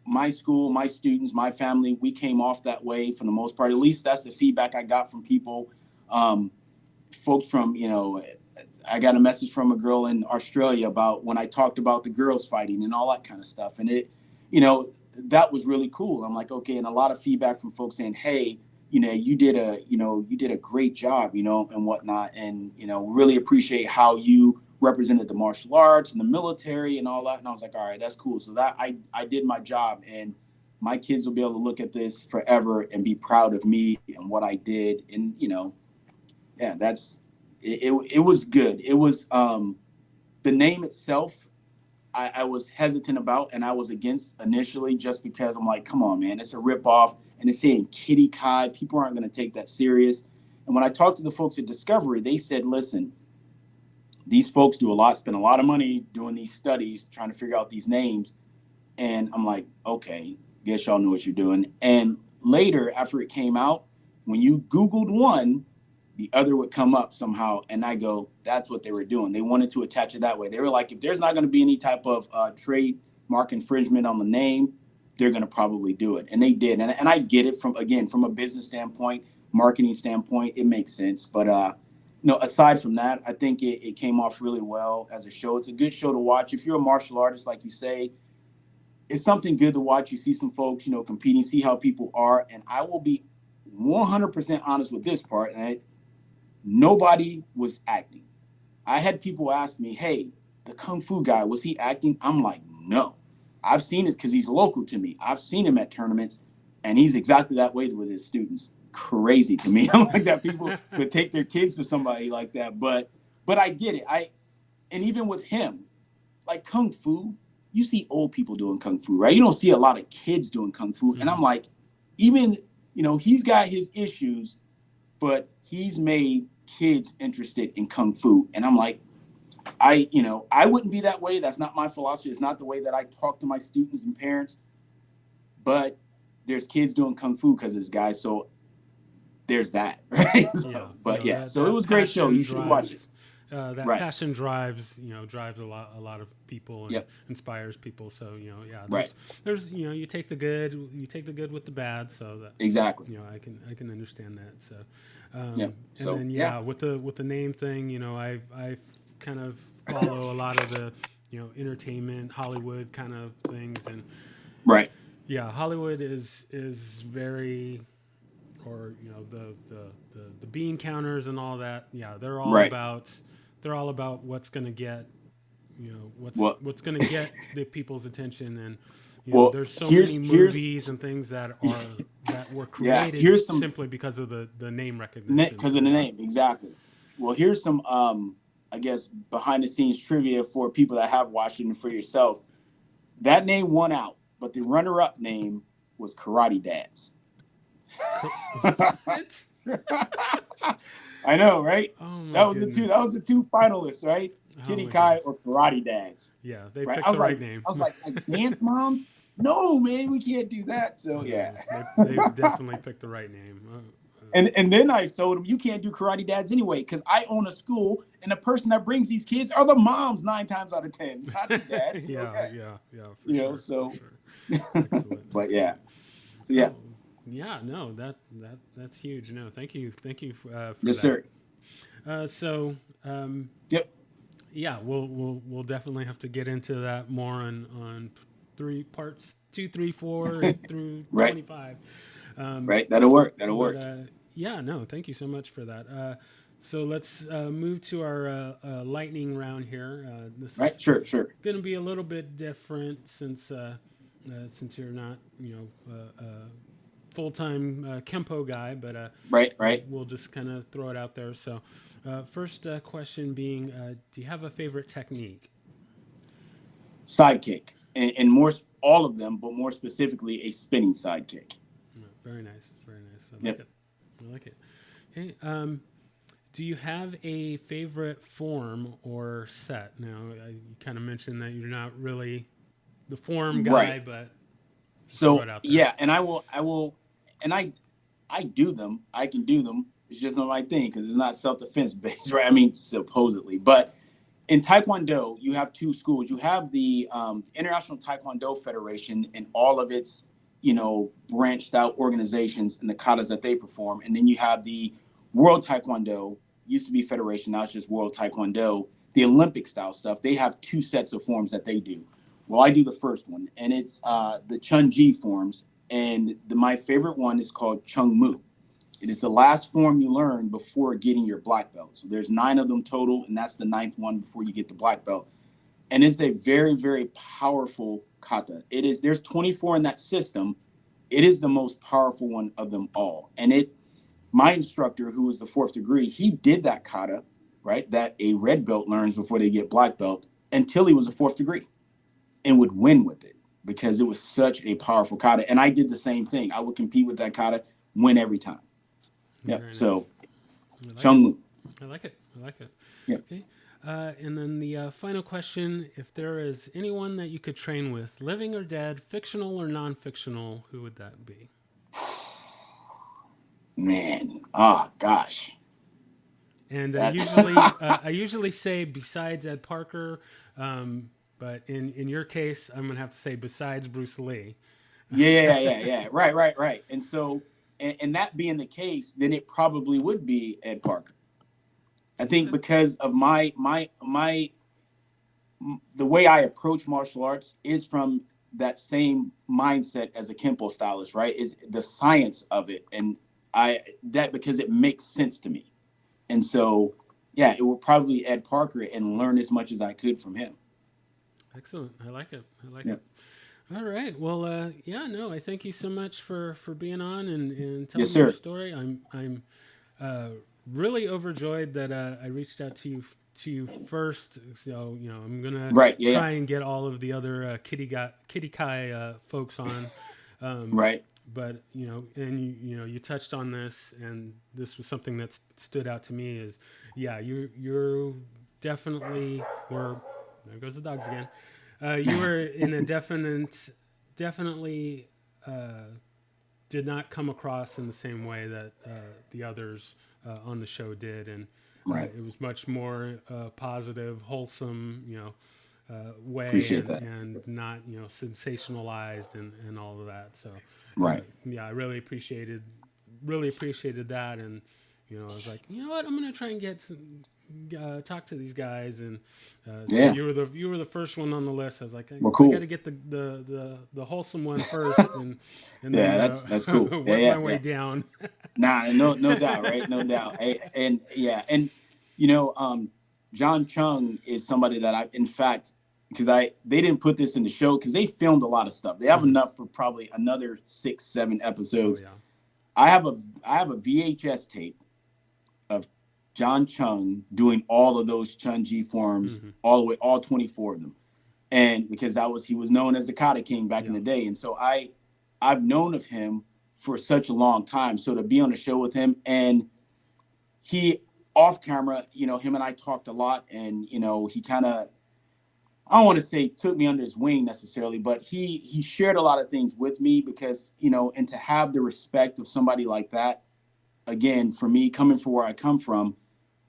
my school, my students, my family, we came off that way for the most part. At least that's the feedback I got from people. Um, Folks from, I got a message from a girl in Australia about when I talked about the girls fighting and all that kind of stuff. And you know, that was really cool. I'm like, okay. And a lot of feedback from folks saying, hey, you did a great job, and whatnot. And, really appreciate how you represented the martial arts and the military and all that. And I was like, all right, that's cool. So that I did my job, and my kids will be able to look at this forever and be proud of me and what I did. And, yeah, it was good. It was the name itself. I was hesitant about, and I was against initially just because I'm like, come on, man, it's a ripoff, and it's saying Kiddie Kai. People aren't going to take that serious. And when I talked to the folks at Discovery, they said, listen, these folks spend a lot of money doing these studies, trying to figure out these names. And I'm like, okay, guess y'all know what you're doing. And later, after it came out, when you Googled one, the other would come up somehow. And I go, that's what they were doing. They wanted to attach it that way. They were like, if there's not going to be any type of mark infringement on the name, they're going to probably do it. And they did. And I get it from, again, from a business standpoint, marketing standpoint, it makes sense. But, aside from that, I think it came off really well as a show. It's a good show to watch. If you're a martial artist, like you say, it's something good to watch. You see some folks, competing, see how people are. And I will be 100% honest with this part. And nobody was acting. I had people ask me, hey, the Kung Fu guy, was he acting? I'm like, no. I've seen it because he's local to me. I've seen him at tournaments, and he's exactly that way with his students. Crazy to me. I'm like that people would take their kids to somebody like that. But I get it. And even with him, like Kung Fu, you see old people doing Kung Fu, right? You don't see a lot of kids doing Kung Fu. Mm-hmm. And I'm like, even, he's got his issues, but he's made kids interested in Kung Fu. And I'm like, I wouldn't be that way. That's not my philosophy. It's not the way that I talk to my students and parents. But there's kids doing Kung Fu because this guy. So there's that, right? So it was a great show. You should watch it. That right. passion drives a lot of people and yep. inspires people. So right. There's you take the good with the bad. So that exactly. I can understand that. So and then with the name thing, I kind of follow a lot of the entertainment Hollywood kind of things, and right. Yeah, Hollywood is very, or the bean counters and all that. Yeah, they're all right. about what's going to get what's going to get the people's attention. And there's so many movies and things that were created simply because of the name recognition. Because of the name, exactly. Well, here's some I guess behind the scenes trivia for people that have watched it and for yourself. That name won out, but the runner-up name was Karate Dads. What? I know, right? Oh my that was goodness. That was the two finalists, right? Kiddie Kai or Karate Dads. Yeah, they picked the right name. I was like dance moms? No, man, we can't do that. So yeah, they definitely picked the right name. And then I told them, you can't do Karate Dads anyway, because I own a school, and the person that brings these kids are the moms 9 times out of 10, not the dads. Yeah. So. Excellent. But yeah. So yeah. Oh, yeah. No, that's huge. No, thank you for yes, that. Sir. Yep. Yeah, we'll definitely have to get into that more on 3 parts 2, 3, 4 through right. 25. Right, that'll work. Work. Yeah, no, thank you so much for that. So let's move to our lightning round here. This right, is sure. Going to be a little bit different since you're not full-time Kempo guy, but right. We'll just kind of throw it out there. So, first question being, do you have a favorite technique? Sidekick, and more all of them, but more specifically a spinning sidekick. Very nice. I like it. Okay. Do you have a favorite form or set? Now, you kind of mentioned that you're not really the form guy, right. but so yeah, and I will, and I do them. I can do them. It's just not my thing because it's not self-defense based, right? I mean, supposedly, but in Taekwondo, you have 2 schools. You have the International Taekwondo Federation and all of its branched out organizations and the katas that they perform. And then you have the World Taekwondo, used to be Federation, now it's just World Taekwondo, the Olympic style stuff. They have 2 sets of forms that they do. Well, I do the first one, and it's the Chun-Ji forms. And my favorite one is called Chung Mu. It is the last form you learn before getting your black belt. So there's 9 of them total, and that's the 9th one before you get the black belt. And it's a very, very powerful kata. There's 24 in that system. It is the most powerful one of them all. And my instructor, who was the 4th degree, he did that kata, right, that a red belt learns before they get black belt, until he was a 4th degree and would win with it because it was such a powerful kata. And I did the same thing. I would compete with that kata, win every time. Yeah. Nice. So, Chung Mu. I like it. Yeah. Okay. And then the final question, if there is anyone that you could train with, living or dead, fictional or non-fictional, who would that be? Man, gosh. And I usually say, besides Ed Parker, But in your case, I'm gonna have to say besides Bruce Lee. Yeah. Right. And so, and that being the case, then it probably would be Ed Parker. I think Okay. because of the way I approach martial arts is from that same mindset as a Kempo stylist, right? Is the science of it, and I that because it makes sense to me, and so yeah, it will probably Ed Parker and learn as much as I could from him. Excellent. I like it. I like Yeah. it. All right. Well, yeah, no, I thank you so much for being on and Yes, telling me your sir. story. I'm uh, really overjoyed that I reached out to you first. So I'm gonna Right. Yeah. try and get all of the other Kiddie Kai folks on. Um, Right. but and you touched on this, and this was something that stood out to me. Is yeah, you definitely were. There goes the dogs again. You were in a definitely did not come across in the same way that the others on the show did, and Right. it was much more positive, wholesome, way, Appreciate and that. not sensationalized and all of that. So Right. yeah, I really appreciated that, and I was like, you know what, I'm gonna try and talk to these guys, and so Yeah. you were the first one on the list. I was like, Well, I got to cool. get the wholesome one first, and then Yeah, that's cool. work my way Yeah. down. Nah, no doubt, right? No doubt. And yeah, and you know, John Chung is somebody that in fact, because they didn't put this in the show because they filmed a lot of stuff. They have Mhm. enough for probably another 6, 7 Oh episodes. yeah. I have a VHS tape of John Chung doing all of those Chun Ji forms Hmm. all the way, all 24 of them, and because he was known as the Kata King back in Yeah. the day, and so I've known of him for such a long time. So to be on a show with him, and he off camera, him and I talked a lot, and he kind of, I don't want to say took me under his wing necessarily, but he shared a lot of things with me because and to have the respect of somebody like that, again, for me coming from where I come from,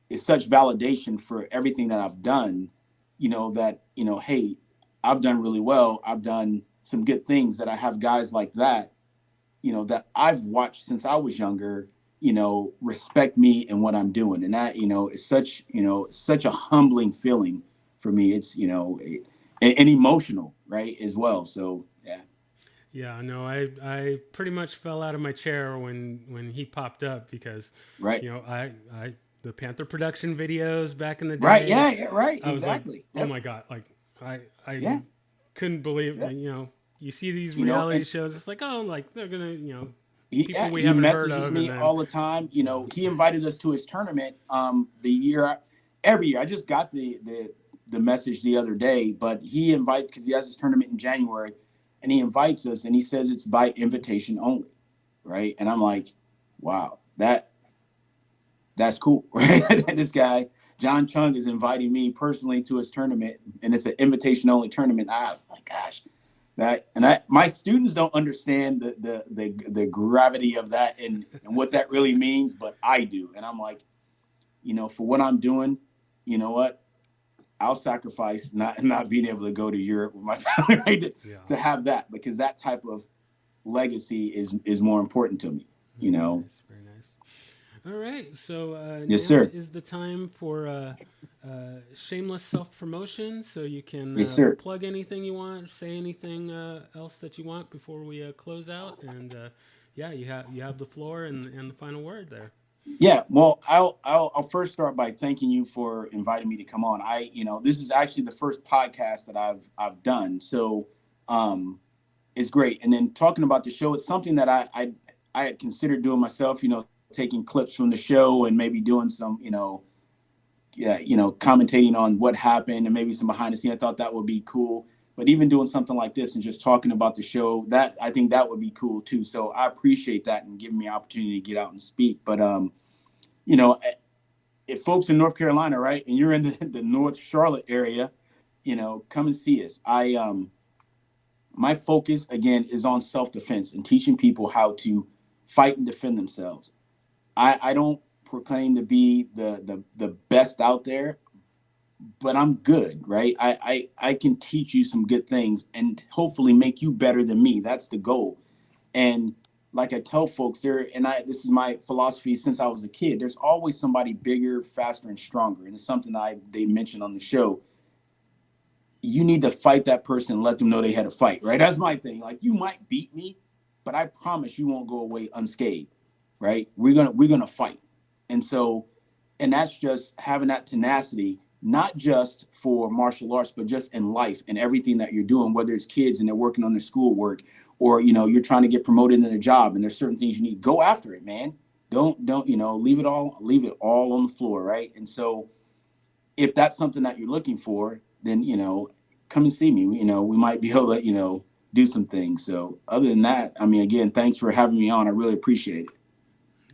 is such validation for everything that I've done. That hey, I've done really well. I've done some good things. That I have guys like that that I've watched since I was younger, respect me and what I'm doing. And that, is such a humbling feeling for me. It's, and emotional, right, as well. So, yeah. Yeah, no, I pretty much fell out of my chair when he popped up because, Right. I the Panther production videos back in the Right. day, Yeah. Right. I was like, Exactly. oh Yep. my god, like I Yeah. couldn't believe, Yep. you see these reality And shows, it's like, oh, like they're gonna, yeah, people we he haven't heard messages of, and me then all the time. yeah, He invited us to his tournament every year. I just got the message the other day, but he invites because he has his tournament in January, and he invites us, and he says it's by invitation only, right? And I'm like, wow, that's cool, right? This guy John Chung is inviting me personally to his tournament, and it's an invitation only tournament. I was like, gosh, my students don't understand the gravity of that and what that really means, but I do, and I'm like, for what I'm doing, you know what, I'll sacrifice not being able to go to Europe with my family, right, yeah. to have that, because that type of legacy is more important to me, Very nice, very nice. All right, so Yes, now sir. is the time for shameless self promotion. So you can Yes, sir. plug anything you want, say anything else that you want before we close out, and yeah, you have the floor and the final word there. Yeah, well, I'll first start by thanking you for inviting me to come on. This is actually the first podcast that I've done, so it's great. And then talking about the show, it's something that I had considered doing myself. Taking clips from the show and maybe doing some, yeah, commentating on what happened and maybe some behind the scene. I thought that would be cool. But even doing something like this and just talking about the show, that I think that would be cool too. So I appreciate that and giving me an opportunity to get out and speak. But you know, if folks in North Carolina, right, and you're in the North Charlotte area, come and see us. My focus again is on self-defense and teaching people how to fight and defend themselves. I don't proclaim to be the best out there, but I'm good, right? I can teach you some good things and hopefully make you better than me. That's the goal. And like I tell folks there, and this is my philosophy since I was a kid, there's always somebody bigger, faster, and stronger. And it's something they mentioned on the show. You need to fight that person and let them know they had a fight, right? That's my thing. Like, you might beat me, but I promise you won't go away unscathed, right? We're gonna fight. And so, and that's just having that tenacity, not just for martial arts, but just in life and everything that you're doing, whether it's kids and they're working on their schoolwork, or you're trying to get promoted in a job and there's certain things you need. Go after it, man. Don't leave it all on the floor, right? And so if that's something that you're looking for, then come and see me. We might be able to do some things. So other than that, I mean, again, thanks for having me on. I really appreciate it.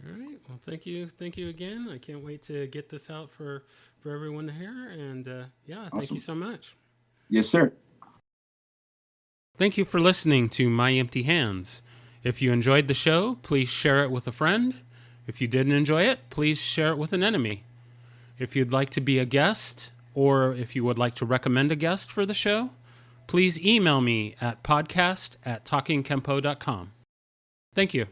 All right. Well, thank you again. I can't wait to get this out for everyone to hear. And yeah, thank you Awesome. so much. Yes, sir. Thank you for listening to My Empty Hands. If you enjoyed the show, please share it with a friend. If you didn't enjoy it, please share it with an enemy. If you'd like to be a guest, or if you would like to recommend a guest for the show, please email me at podcast@talkingkempo.com. Thank you.